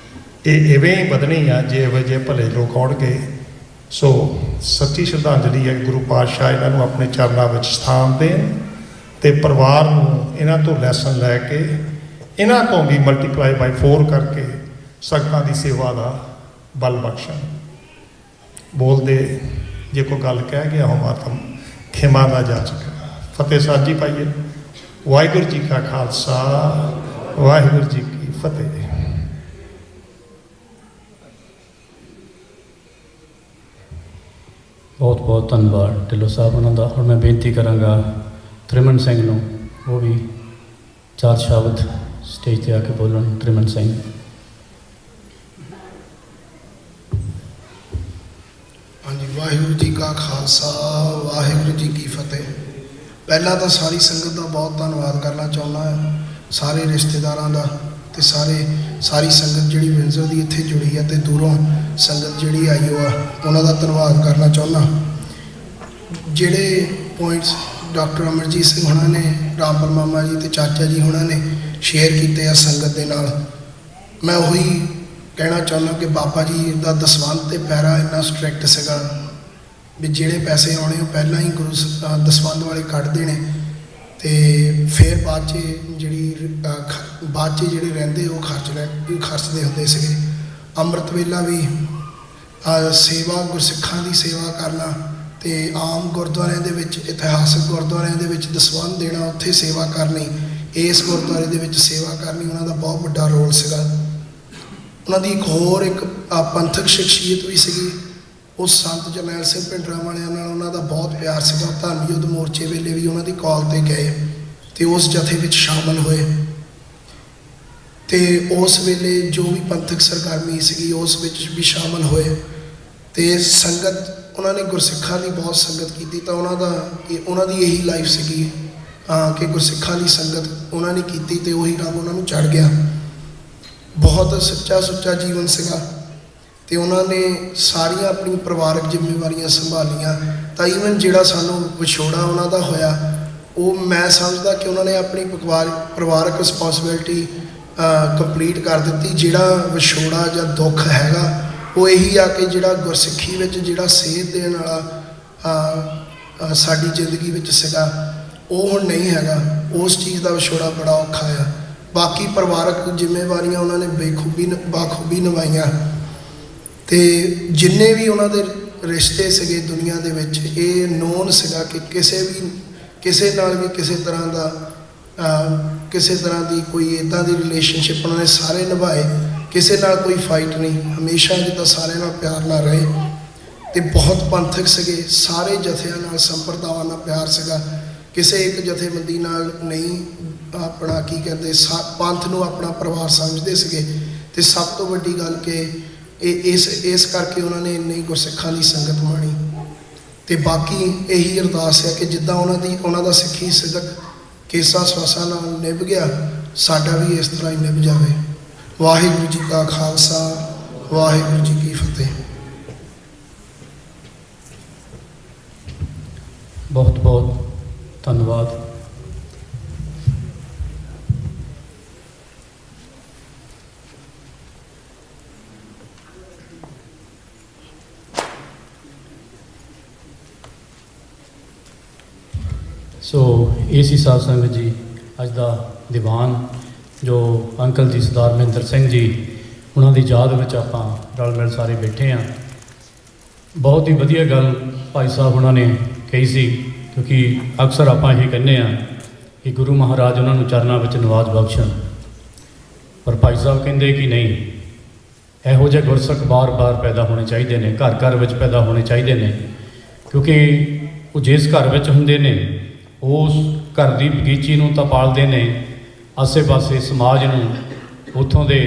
ਇਹ ਇਵੇਂ ਹੀ ਵਧਣੀ ਆ ਜੇ ਇਹੋ ਜਿਹੇ ਭਲੇ ਲੋਕ ਆਉਣਗੇ। ਸੋ ਸੱਚੀ ਸ਼ਰਧਾਂਜਲੀ ਹੈ, ਗੁਰੂ ਪਾਤਸ਼ਾਹ ਇਹਨਾਂ ਨੂੰ ਆਪਣੇ ਚਰਨਾਂ ਵਿੱਚ ਸਥਾਨ ਦੇਣ, ਤੇ ਪਰਿਵਾਰ ਨੂੰ ਇਹਨਾਂ ਤੋਂ ਲੈਸਨ ਲੈ ਕੇ, ਇਹਨਾਂ ਤੋਂ ਵੀ ਮਲਟੀਪਲਾਈ ਬਾਈ 4 ਕਰਕੇ ਸੰਗਤਾਂ ਦੀ ਸੇਵਾ ਦਾ ਬਲ ਬਖਸ਼ਣ। ਬੋਲਦੇ ਜੇ ਕੋਈ ਗੱਲ ਕਹਿ ਗਿਆ ਹੋਵਾਂ ਤਾਂ ਖਿਮਾ ਦਾ ਜਾਚਕ। ਫਤਿਹ ਸਾਹਿਬ ਜੀ ਪਾਈਏ। ਵਾਹਿਗੁਰੂ ਜੀ ਕਾ ਖਾਲਸਾ, ਵਾਹਿਗੁਰੂ ਜੀ ਕੀ ਫਤਿਹ। ਬਹੁਤ ਬਹੁਤ ਧੰਨਵਾਦ ਢਿੱਲੋਂ ਸਾਹਿਬ ਉਹਨਾਂ ਦਾ। ਹੁਣ ਮੈਂ ਬੇਨਤੀ ਕਰਾਂਗਾ ਤ੍ਰਿਮਨ ਸਿੰਘ ਨੂੰ, ਉਹ ਵੀ 4 ਸ਼ਬਦ ਸਟੇਜ ਤੇ ਆ ਕੇ ਬੋਲਣ। ਤ੍ਰਿਮਨ ਸਿੰਘ। ਹਾਂਜੀ, ਵਾਹਿਗੁਰੂ ਜੀ ਕਾ ਖਾਲਸਾ, ਵਾਹਿਗੁਰੂ ਜੀ ਕੀ ਫਤਿਹ। ਪਹਿਲਾਂ ਤਾਂ ਸਾਰੀ ਸੰਗਤ ਦਾ ਬਹੁਤ ਧੰਨਵਾਦ ਕਰਨਾ ਚਾਹੁੰਦਾ ਹਾਂ, ਸਾਰੇ ਰਿਸ਼ਤੇਦਾਰਾਂ ਦਾ, ਤੇ ਸਾਰੀ ਸੰਗਤ ਜਿਹੜੀ ਵਿੰਜ਼ਰ ਦੀ ਇੱਥੇ ਜੁੜੀ ਹੈ, ਤੇ ਦੂਰੋਂ ਸੰਗਤ ਜਿਹੜੀ ਆਈ ਹੋ ਆ, ਉਹਨਾਂ ਦਾ ਧੰਨਵਾਦ ਕਰਨਾ ਚਾਹੁੰਦਾ। ਜਿਹੜੇ ਪੁਆਇੰਟਸ ਡਾਕਟਰ ਅਮਰਜੀਤ ਸਿੰਘ ਹੋਣਾ ਨੇ, ਰਾਮਪਾਲ ਮਾਮਾ ਜੀ ਤੇ ਚਾਚਾ ਜੀ ਹੋਣਾ ਨੇ ਸ਼ੇਅਰ ਕੀਤੇ ਆ ਸੰਗਤ ਦੇ ਨਾਲ, ਮੈਂ ਉਹੀ ਕਹਿਣਾ ਚਾਹੁੰਦਾ ਕਿ ਬਾਬਾ ਜੀ ਦਾ ਦਸਵੰਧ ਤੇ ਪੈਰਾ ਇੰਨਾ ਸਟ੍ਰਿਕਟ ਸੀਗਾ ਵੀ ਜਿਹੜੇ ਪੈਸੇ ਆਉਣੇ ਉਹ ਪਹਿਲਾਂ ਹੀ ਗੁਰੂ ਦਸਵੰਧ ਵਾਲੇ ਕੱਢ ਦੇਣੇ, ਤੇ ਫਿਰ ਬਾਅਦ 'ਚ ਜਿਹੜੇ ਰਹਿੰਦੇ ਉਹ ਖਰਚਦੇ ਹੁੰਦੇ ਸੀਗੇ। ਅੰਮ੍ਰਿਤ ਵੇਲਾ ਵੀ ਸੇਵਾ, ਗੁਰਸਿੱਖਾਂ ਦੀ ਸੇਵਾ ਕਰਨਾ, ਤੇ ਆਮ ਗੁਰਦੁਆਰਿਆਂ ਦੇ ਵਿੱਚ, ਇਤਿਹਾਸਕ ਗੁਰਦੁਆਰਿਆਂ ਦੇ ਵਿੱਚ ਦਸਵੰਧ ਦੇਣਾ, ਉੱਥੇ ਸੇਵਾ ਕਰਨੀ, ਇਸ ਗੁਰਦੁਆਰੇ ਦੇ ਵਿੱਚ ਸੇਵਾ ਕਰਨੀ, ਉਹਨਾਂ ਦਾ ਬਹੁਤ ਵੱਡਾ ਰੋਲ ਸੀਗਾ। ਉਹਨਾਂ ਦੀ ਇੱਕ ਪੰਥਕ ਸ਼ਖਸੀਅਤ ਵੀ ਸੀਗੀ। ਉਸ ਸੰਤ ਜਰਨੈਲ ਸਿੰਘ ਭਿੰਡਰਾਂ ਵਾਲਿਆਂ ਨਾਲ ਉਹਨਾਂ ਦਾ ਬਹੁਤ ਪਿਆਰ ਸੀਗਾ। ਧਰਮ ਯੁੱਧ ਮੋਰਚੇ ਵੇਲੇ ਵੀ ਉਹਨਾਂ ਦੀ ਕਾਲ 'ਤੇ ਗਏ ਤੇ ਉਸ ਜਥੇ ਵਿੱਚ ਸ਼ਾਮਲ ਹੋਏ। ਤੇ ਉਸ ਵੇਲੇ ਜੋ ਵੀ ਪੰਥਕ ਸਰਗਰਮੀ ਸੀਗੀ ਉਸ ਵਿੱਚ ਵੀ ਸ਼ਾਮਲ ਹੋਏ ਤੇ ਸੰਗਤ ਉਹਨਾਂ ਨੇ ਗੁਰਸਿੱਖਾਂ ਦੀ ਬਹੁਤ ਸੰਗਤ ਕੀਤੀ। ਤਾਂ ਉਹਨਾਂ ਦੀ ਇਹੀ ਲਾਈਫ ਸੀਗੀ ਕਿ ਗੁਰਸਿੱਖਾਂ ਦੀ ਸੰਗਤ ਉਹਨਾਂ ਨੇ ਕੀਤੀ ਤੇ ਉਹੀ ਰੰਗ ਉਹਨਾਂ ਨੂੰ ਚੜ ਗਿਆ। ਬਹੁਤ ਸੱਚਾ ਸੁੱਚਾ ਜੀਵਨ ਸੀਗਾ ਤੇ ਉਹਨਾਂ ਨੇ ਸਾਰੀਆਂ ਆਪਣੀ ਪਰਿਵਾਰਕ ਜ਼ਿੰਮੇਵਾਰੀਆਂ ਸੰਭਾਲੀਆਂ। ਤਾਂ ਈਵਨ ਜਿਹੜਾ ਸਾਨੂੰ ਵਿਛੋੜਾ ਉਹਨਾਂ ਦਾ ਹੋਇਆ, ਉਹ ਮੈਂ ਸਮਝਦਾ ਕਿ ਉਹਨਾਂ ਨੇ ਆਪਣੀ ਪਰਿਵਾਰਕ ਰਿਸਪੌਂਸਿਬਿਲਟੀ ਕੰਪਲੀਟ ਕਰ ਦਿੱਤੀ। ਜਿਹੜਾ ਵਿਛੋੜਾ ਜਾਂ ਦੁੱਖ ਹੈਗਾ ਉਹ ਇਹੀ ਆ ਕਿ ਜਿਹੜਾ ਗੁਰਸਿੱਖੀ ਵਿੱਚ ਜਿਹੜਾ ਸੇਧ ਦੇਣ ਵਾਲਾ ਸਾਡੀ ਜ਼ਿੰਦਗੀ ਵਿੱਚ ਸੀਗਾ ਉਹ ਹੁਣ ਨਹੀਂ ਹੈਗਾ। ਉਸ ਚੀਜ਼ ਦਾ ਵਿਛੋੜਾ ਬੜਾ ਔਖਾ ਆ। ਬਾਕੀ ਪਰਿਵਾਰਕ ਜ਼ਿੰਮੇਵਾਰੀਆਂ ਉਹਨਾਂ ਨੇ ਬਾਖੂਬੀ ਨਿਭਾਈਆਂ ਤੇ ਜਿੰਨੇ ਵੀ ਉਹਨਾਂ ਦੇ ਰਿਸ਼ਤੇ ਸੀਗੇ ਦੁਨੀਆ ਦੇ ਵਿੱਚ, ਇਹ ਨੋਨ ਸੀਗਾ ਕਿ ਕਿਸੇ ਨਾਲ ਵੀ ਕਿਸੇ ਤਰ੍ਹਾਂ ਦੀ ਕੋਈ ਇੱਦਾਂ ਦੀ ਰਿਲੇਸ਼ਨਸ਼ਿਪ ਉਹਨਾਂ ਨੇ ਸਾਰੇ ਨਿਭਾਏ। ਕਿਸੇ ਨਾਲ ਕੋਈ ਫਾਈਟ ਨਹੀਂ, ਹਮੇਸ਼ਾ ਜਿੱਦਾਂ ਸਾਰਿਆਂ ਨਾਲ ਪਿਆਰ ਨਾਲ ਰਹੇ ਤੇ ਬਹੁਤ ਪੰਥਕ ਸੀਗੇ। ਸਾਰੇ ਜਥਿਆਂ ਨਾਲ ਸੰਪਰਦਾਵਾਂ ਨਾਲ ਪਿਆਰ ਸੀਗਾ। ਕਿਸੇ ਇੱਕ ਜਥੇਬੰਦੀ ਨਾਲ ਨਹੀਂ, ਆਪਣਾ ਕੀ ਕਹਿੰਦੇ ਪੰਥ ਨੂੰ ਆਪਣਾ ਪਰਿਵਾਰ ਸਮਝਦੇ ਸੀਗੇ। ਤੇ ਸਭ ਤੋਂ ਵੱਡੀ ਗੱਲ ਕਿ ਇਸ ਕਰਕੇ ਉਹਨਾਂ ਨੇ ਇੰਨੀ ਗੁਰਸਿੱਖਾਂ ਦੀ ਸੰਗਤ ਮਾਣੀ। ਤੇ ਬਾਕੀ ਇਹੀ ਅਰਦਾਸ ਹੈ ਕਿ ਜਿੱਦਾਂ ਉਹਨਾਂ ਦਾ ਸਿੱਖੀ ਸਿਦਕ ਕੇਸਾਂ ਸਵਾਸਾਂ ਨਾਲ ਨਿਭ ਗਿਆ, ਸਾਡਾ ਵੀ ਇਸ ਤਰ੍ਹਾਂ ਹੀ ਨਿਭ ਜਾਵੇ। ਵਾਹਿਗੁਰੂ ਜੀ ਕਾ ਖਾਲਸਾ, ਵਾਹਿਗੁਰੂ ਜੀ ਕੀ ਫਤਿਹ। ਬਹੁਤ ਬਹੁਤ ਧੰਨਵਾਦ। ਸੋ ਇਹ ਸੀ ਸਾਧ ਸੰਗਤ ਜੀ ਅੱਜ ਦਾ ਦੀਵਾਨ ਜੋ ਅੰਕਲ ਜੀ ਸਰਦਾਰ ਮਹਿੰਦਰ ਸਿੰਘ ਜੀ ਉਹਨਾਂ ਦੀ ਯਾਦ ਵਿੱਚ ਆਪਾਂ ਰਲ ਮਿਲ ਸਾਰੇ ਬੈਠੇ ਹਾਂ। ਬਹੁਤ ਹੀ ਵਧੀਆ ਗੱਲ ਭਾਈ ਸਾਹਿਬ ਉਹਨਾਂ ਨੇ ਕਹੀ ਸੀ, ਕਿਉਂਕਿ ਅਕਸਰ ਆਪਾਂ ਇਹ ਕਹਿੰਦੇ ਹਾਂ ਕਿ ਗੁਰੂ ਮਹਾਰਾਜ ਉਹਨਾਂ ਨੂੰ ਚਰਨਾਂ ਵਿੱਚ ਨਿਵਾਜ ਬਖਸ਼ਣ, ਪਰ ਭਾਈ ਸਾਹਿਬ ਕਹਿੰਦੇ ਕਿ ਨਹੀਂ, ਇਹੋ ਜਿਹੇ ਗੁਰਸਿੱਖ ਬਾਰ-ਬਾਰ ਪੈਦਾ ਹੋਣੇ ਚਾਹੀਦੇ ਨੇ, ਘਰ ਘਰ ਵਿੱਚ ਪੈਦਾ ਹੋਣੇ ਚਾਹੀਦੇ ਨੇ। ਕਿਉਂਕਿ ਉਹ ਜਿਸ ਘਰ ਵਿੱਚ ਹੁੰਦੇ ਨੇ ਉਸ ਘਰ ਦੀ ਬਗੀਚੀ ਨੂੰ ਤਾਂ ਪਾਲਦੇ ਨੇ, ਆਸੇ-ਪਾਸੇ ਸਮਾਜ ਨੂੰ, ਉੱਥੋਂ ਦੇ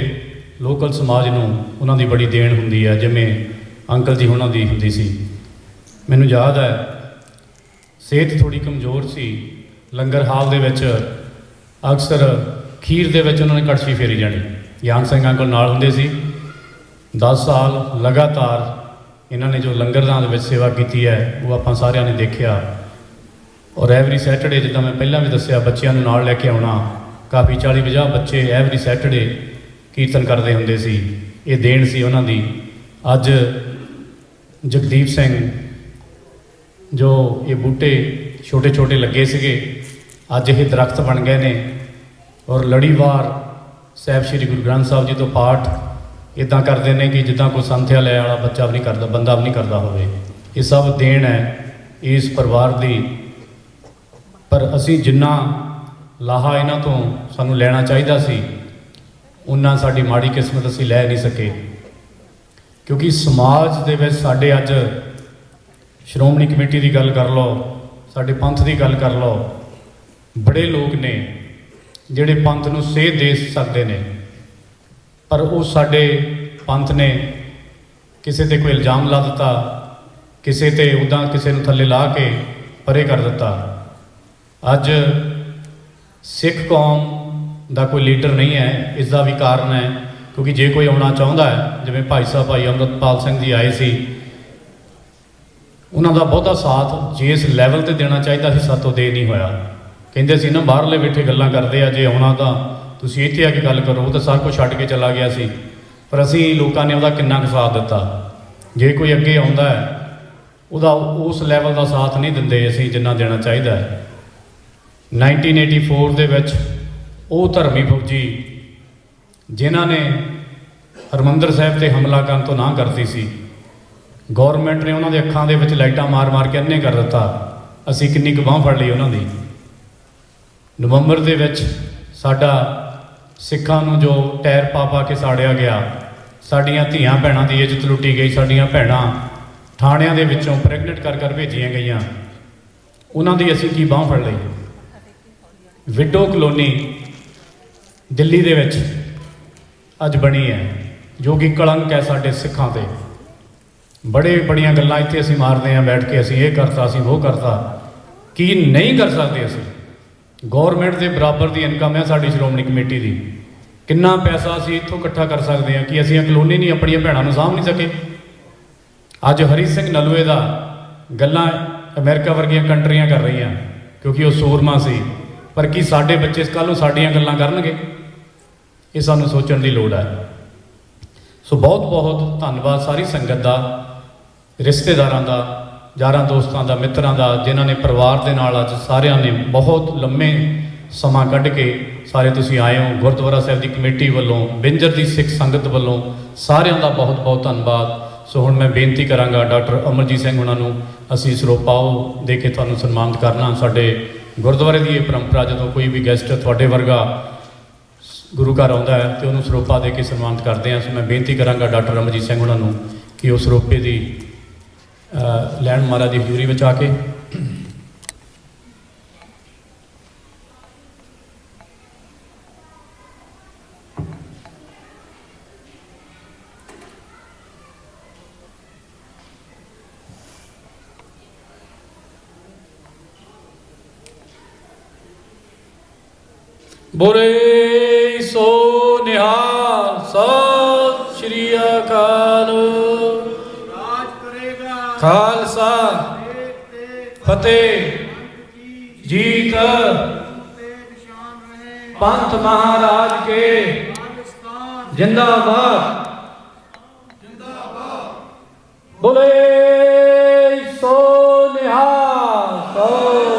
ਲੋਕਲ ਸਮਾਜ ਨੂੰ ਉਹਨਾਂ ਦੀ ਬੜੀ ਦੇਣ ਹੁੰਦੀ ਹੈ, ਜਿਵੇਂ ਅੰਕਲ ਜੀ ਉਹਨਾਂ ਦੀ ਹੁੰਦੀ ਸੀ। ਮੈਨੂੰ ਯਾਦ ਹੈ ਸਿਹਤ ਥੋੜ੍ਹੀ ਕਮਜ਼ੋਰ ਸੀ, ਲੰਗਰ ਹਾਲ ਦੇ ਵਿੱਚ ਅਕਸਰ ਖੀਰ ਦੇ ਵਿੱਚ ਉਹਨਾਂ ਨੇ ਕੜਛੀ ਫੇਰੀ ਜਾਣੀ। ਗਿਆਨ ਸਿੰਘ ਅੰਕਲ ਨਾਲ ਹੁੰਦੇ ਸੀ। 10 ਸਾਲ ਲਗਾਤਾਰ ਇਹਨਾਂ ਨੇ ਜੋ ਲੰਗਰਦਾਨ ਦੇ ਵਿੱਚ ਸੇਵਾ ਕੀਤੀ ਹੈ ਉਹ ਆਪਾਂ ਸਾਰਿਆਂ ਨੇ ਦੇਖਿਆ। ਔਰ ਐਵਰੀ ਸੈਟਰਡੇ, ਜਿੱਦਾਂ ਮੈਂ ਪਹਿਲਾਂ ਵੀ ਦੱਸਿਆ, ਬੱਚਿਆਂ ਨੂੰ ਨਾਲ ਲੈ ਕੇ ਆਉਣਾ। ਕਾਫੀ 40-50 ਬੱਚੇ ਐਵਰੀ ਸੈਟਰਡੇ ਕੀਰਤਨ ਕਰਦੇ ਹੁੰਦੇ ਸੀ। ਇਹ ਦੇਣ ਸੀ ਉਹਨਾਂ ਦੀ। ਅੱਜ ਜਗਦੀਪ ਸਿੰਘ ਜੋ ਇਹ ਬੂਟੇ ਛੋਟੇ-ਛੋਟੇ ਲੱਗੇ ਸੀਗੇ, ਅੱਜ ਇਹ ਦਰਖਤ ਬਣ ਗਏ ਨੇ। ਔਰ ਲੜੀਵਾਰ ਸਾਹਿਬ ਸ੍ਰੀ ਗੁਰੂ ਗ੍ਰੰਥ ਸਾਹਿਬ ਜੀ ਤੋਂ ਪਾਠ ਇੱਦਾਂ ਕਰਦੇ ਨੇ ਕਿ ਜਿੱਦਾਂ ਕੋਈ ਸੰਥਿਆ ਲੈ ਵਾਲਾ ਬੱਚਾ ਵੀ ਨਹੀਂ ਕਰਦਾ, ਬੰਦਾ ਵੀ ਨਹੀਂ ਕਰਦਾ ਹੋਵੇ। ਇਹ ਸਭ ਦੇਣ ਹੈ ਇਸ ਪਰਿਵਾਰ ਦੀ। ਪਰ ਅਸੀਂ ਜਿੰਨਾ ਲਾਹਾ ਇਹਨਾਂ ਤੋਂ ਸਾਨੂੰ ਲੈਣਾ ਚਾਹੀਦਾ ਸੀ, ਉਨਾ ਸਾਡੀ ਮਾੜੀ ਕਿਸਮਤ ਅਸੀਂ ਲੈ ਨਹੀਂ ਸਕੇ। ਕਿਉਂਕਿ ਸਮਾਜ ਦੇ ਵਿੱਚ ਸਾਡੇ ਅੱਜ ਸ਼੍ਰੋਮਣੀ ਕਮੇਟੀ ਦੀ ਗੱਲ ਕਰ ਲਓ, ਸਾਡੇ ਪੰਥ ਦੀ ਗੱਲ ਕਰ ਲਓ, ਬੜੇ ਲੋਕ ਨੇ ਜਿਹੜੇ ਪੰਥ ਨੂੰ ਸੇਧ ਦੇ ਸਕਦੇ ਨੇ, ਪਰ ਉਹ ਸਾਡੇ ਪੰਥ ਨੇ ਕਿਸੇ ਤੇ ਕੋਈ ਇਲਜ਼ਾਮ ਲਾ ਦਿੱਤਾ, ਕਿਸੇ ਤੇ ਉੱਦਾਂ ਕਿਸੇ ਨੂੰ ਥੱਲੇ ਲਾ ਕੇ ਪਰੇ ਕਰ ਦਿੱਤਾ। ਅੱਜ ਸਿੱਖ ਕੌਮ ਦਾ ਕੋਈ ਲੀਡਰ ਨਹੀਂ ਹੈ। ਇਸ ਦਾ ਵੀ ਕਾਰਨ ਹੈ ਕਿਉਂਕਿ ਜੇ ਕੋਈ ਆਉਣਾ ਚਾਹੁੰਦਾ ਹੈ, ਜਿਵੇਂ ਭਾਈ ਸਾਹਿਬ ਭਾਈ ਅੰਮ੍ਰਿਤਪਾਲ ਸਿੰਘ ਜੀ ਆਏ ਸੀ, ਉਹਨਾਂ ਦਾ ਬਹੁਤਾ ਸਾਥ ਜਿਸ ਲੈਵਲ ਤੇ ਦੇਣਾ ਚਾਹੀਦਾ ਸੀ ਸਾਤੋਂ ਦੇ ਨਹੀਂ ਹੋਇਆ। ਕਹਿੰਦੇ ਸੀ ਨਾ ਬਾਹਰਲੇ ਬੈਠੇ ਗੱਲਾਂ ਕਰਦੇ ਆ, ਜੇ ਆਉਣਾ ਤਾਂ ਤੁਸੀਂ ਇੱਥੇ ਆ ਕੇ ਗੱਲ ਕਰੋ। ਉਹ ਤਾਂ ਸਾਰਾ ਕੁਝ ਛੱਡ ਕੇ ਚਲਾ ਗਿਆ ਸੀ, ਪਰ ਅਸੀਂ ਲੋਕਾਂ ਨੇ ਉਹਦਾ ਕਿੰਨਾ ਕੁ ਸਾਥ ਦਿੱਤਾ। ਜੇ ਕੋਈ ਅੱਗੇ ਆਉਂਦਾ ਹੈ ਉਹਦਾ ਉਸ ਲੈਵਲ ਦਾ ਸਾਥ ਨਹੀਂ ਦਿੰਦੇ ਅਸੀਂ ਜਿੰਨਾ ਦੇਣਾ ਚਾਹੀਦਾ ਹੈ। 1984 ਦੇ ਵਿੱਚ ਉਹ ਧਰਮੀ ਫੌਜੀ ਜਿਨ੍ਹਾਂ ਨੇ ਹਰਿਮੰਦਰ ਸਾਹਿਬ 'ਤੇ ਹਮਲਾ ਕਰਨ ਤੋਂ ਨਾ ਕਰਦੀ ਸੀ, ਗੌਰਮੈਂਟ ਨੇ ਉਹਨਾਂ ਦੇ ਅੱਖਾਂ ਦੇ ਵਿੱਚ ਲਾਈਟਾਂ ਮਾਰ-ਮਾਰ ਕੇ ਅੰਨੇ ਕਰ ਦਿੱਤਾ। ਅਸੀਂ ਕਿੰਨੀ ਕੁ ਬਾਂਹ ਫੜ ਲਈ ਉਹਨਾਂ ਦੀ। ਨਵੰਬਰ ਦੇ ਵਿੱਚ ਸਾਡਾ ਸਿੱਖਾਂ ਨੂੰ ਜੋ ਟਾਇਰ ਪਾ ਕੇ ਸਾੜਿਆ ਗਿਆ, ਸਾਡੀਆਂ ਧੀਆਂ ਭੈਣਾਂ ਦੀ ਇੱਜ਼ਤ ਲੁੱਟੀ ਗਈ, ਸਾਡੀਆਂ ਭੈਣਾਂ ਥਾਣਿਆਂ ਦੇ ਵਿੱਚੋਂ ਪ੍ਰੈਗਨੈਂਟ ਕਰ ਭੇਜੀਆਂ ਗਈਆਂ, ਉਹਨਾਂ ਦੀ ਅਸੀਂ ਕੀ ਬਾਂਹ ਫੜ ਲਈ। ਵਿਡੋ ਕਲੋਨੀ ਦਿੱਲੀ ਦੇ ਵਿੱਚ ਅੱਜ ਬਣੀ ਹੈ, ਜੋ ਕਿ ਕਲੰਕ ਹੈ ਸਾਡੇ ਸਿੱਖਾਂ ਤੇ। ਬੜੀਆਂ ਗੱਲਾਂ ਇੱਥੇ ਅਸੀਂ ਮਾਰਦੇ ਹਾਂ ਬੈਠ ਕੇ, ਅਸੀਂ ਇਹ ਕਰਤਾ, ਅਸੀਂ ਉਹ ਕਰਤਾ, ਕੀ ਨਹੀਂ ਕਰ ਸਕਦੇ ਅਸੀਂ। ਗੌਰਮੈਂਟ ਦੇ ਬਰਾਬਰ ਦੀ ਇਨਕਮ ਹੈ ਸਾਡੀ ਸ਼੍ਰੋਮਣੀ ਕਮੇਟੀ ਦੀ। ਕਿੰਨਾ ਪੈਸਾ ਅਸੀਂ ਇੱਥੋਂ ਇਕੱਠਾ ਕਰ ਸਕਦੇ ਹਾਂ ਕਿ ਅਸੀਂ ਇਹ ਕਲੋਨੀ ਨਹੀਂ ਆਪਣੀਆਂ ਭੈਣਾਂ ਨੂੰ ਸਾਂਭ ਨਹੀਂ ਸਕੇ। ਅੱਜ ਹਰੀ ਸਿੰਘ ਨਲੂਏ ਦਾ ਗੱਲਾਂ ਅਮਰੀਕਾ ਵਰਗੀਆਂ ਕੰਟਰੀਆਂ ਕਰ ਰਹੀਆਂ ਕਿਉਂਕਿ ਉਹ ਸੂਰਮਾ ਸੀ, ਪਰ ਕੀ ਸਾਡੇ ਬੱਚੇ ਕੱਲ੍ਹ ਨੂੰ ਸਾਡੀਆਂ ਗੱਲਾਂ ਕਰਨਗੇ? ਇਹ ਸਾਨੂੰ ਸੋਚਣ ਦੀ ਲੋੜ ਹੈ। ਸੋ ਬਹੁਤ ਬਹੁਤ ਧੰਨਵਾਦ ਸਾਰੀ ਸੰਗਤ ਦਾ, ਰਿਸ਼ਤੇਦਾਰਾਂ ਦਾ, ਯਾਰਾਂ ਦੋਸਤਾਂ ਦਾ, ਮਿੱਤਰਾਂ ਦਾ, ਜਿਨ੍ਹਾਂ ਨੇ ਪਰਿਵਾਰ ਦੇ ਨਾਲ ਅੱਜ ਸਾਰਿਆਂ ਨੇ ਬਹੁਤ ਲੰਮੇ ਸਮਾਂ ਕੱਢ ਕੇ ਸਾਰੇ ਤੁਸੀਂ ਆਏ ਹੋ। ਗੁਰਦੁਆਰਾ ਸਾਹਿਬ ਦੀ ਕਮੇਟੀ ਵੱਲੋਂ, ਬਿੰਜਰ ਦੀ ਸਿੱਖ ਸੰਗਤ ਵੱਲੋਂ ਸਾਰਿਆਂ ਦਾ ਬਹੁਤ ਬਹੁਤ ਧੰਨਵਾਦ। ਸੋ ਹੁਣ ਮੈਂ ਬੇਨਤੀ ਕਰਾਂਗਾ ਡਾਕਟਰ ਅਮਰਜੀਤ ਸਿੰਘ ਉਹਨਾਂ ਨੂੰ ਅਸੀਂ ਸਰੋਪਾ ਉਹ ਦੇ ਕੇ ਤੁਹਾਨੂੰ ਸਨਮਾਨਿਤ ਕਰਨਾ। ਸਾਡੇ ਗੁਰਦੁਆਰੇ ਦੀ ਇਹ ਪਰੰਪਰਾ, ਜਦੋਂ ਕੋਈ ਵੀ ਗੈਸਟ ਤੁਹਾਡੇ ਵਰਗਾ ਗੁਰੂ ਘਰ ਆਉਂਦਾ ਹੈ ਤੇ ਉਹਨੂੰ ਸਰੋਪਾ ਦੇ ਕੇ ਸਨਮਾਨਿਤ ਕਰਦੇ ਹਾਂ। ਸੋ ਮੈਂ ਬੇਨਤੀ ਕਰਾਂਗਾ ਡਾਕਟਰ ਅਮਰਜੀਤ ਸਿੰਘ ਉਹਨਾਂ ਨੂੰ ਕਿ ਉਹ ਸਰੋਪੇ ਦੀ ਲੈਣ ਮਹਾਰਾਜ ਦੀ ਹਜ਼ੂਰੀ ਵਿੱਚ ਆ ਕੇ। ਬੋਲੇ ਸੋ ਨਿਹਾਲ, ਸਤਿ ਸ਼੍ਰੀ ਅਕਾਲ। ਰਾਜ ਕਰੇਗਾ ਖਾਲਸਾ ਫਤਿਹ, ਜੀਤ ਪੰਥ ਮਹਾਰਾਜ ਕੇ ਜਿੰਦਾਬਾਦ। ਬੋਲੇ ਸੋ ਨਿਹਾਲ, ਸਤਿ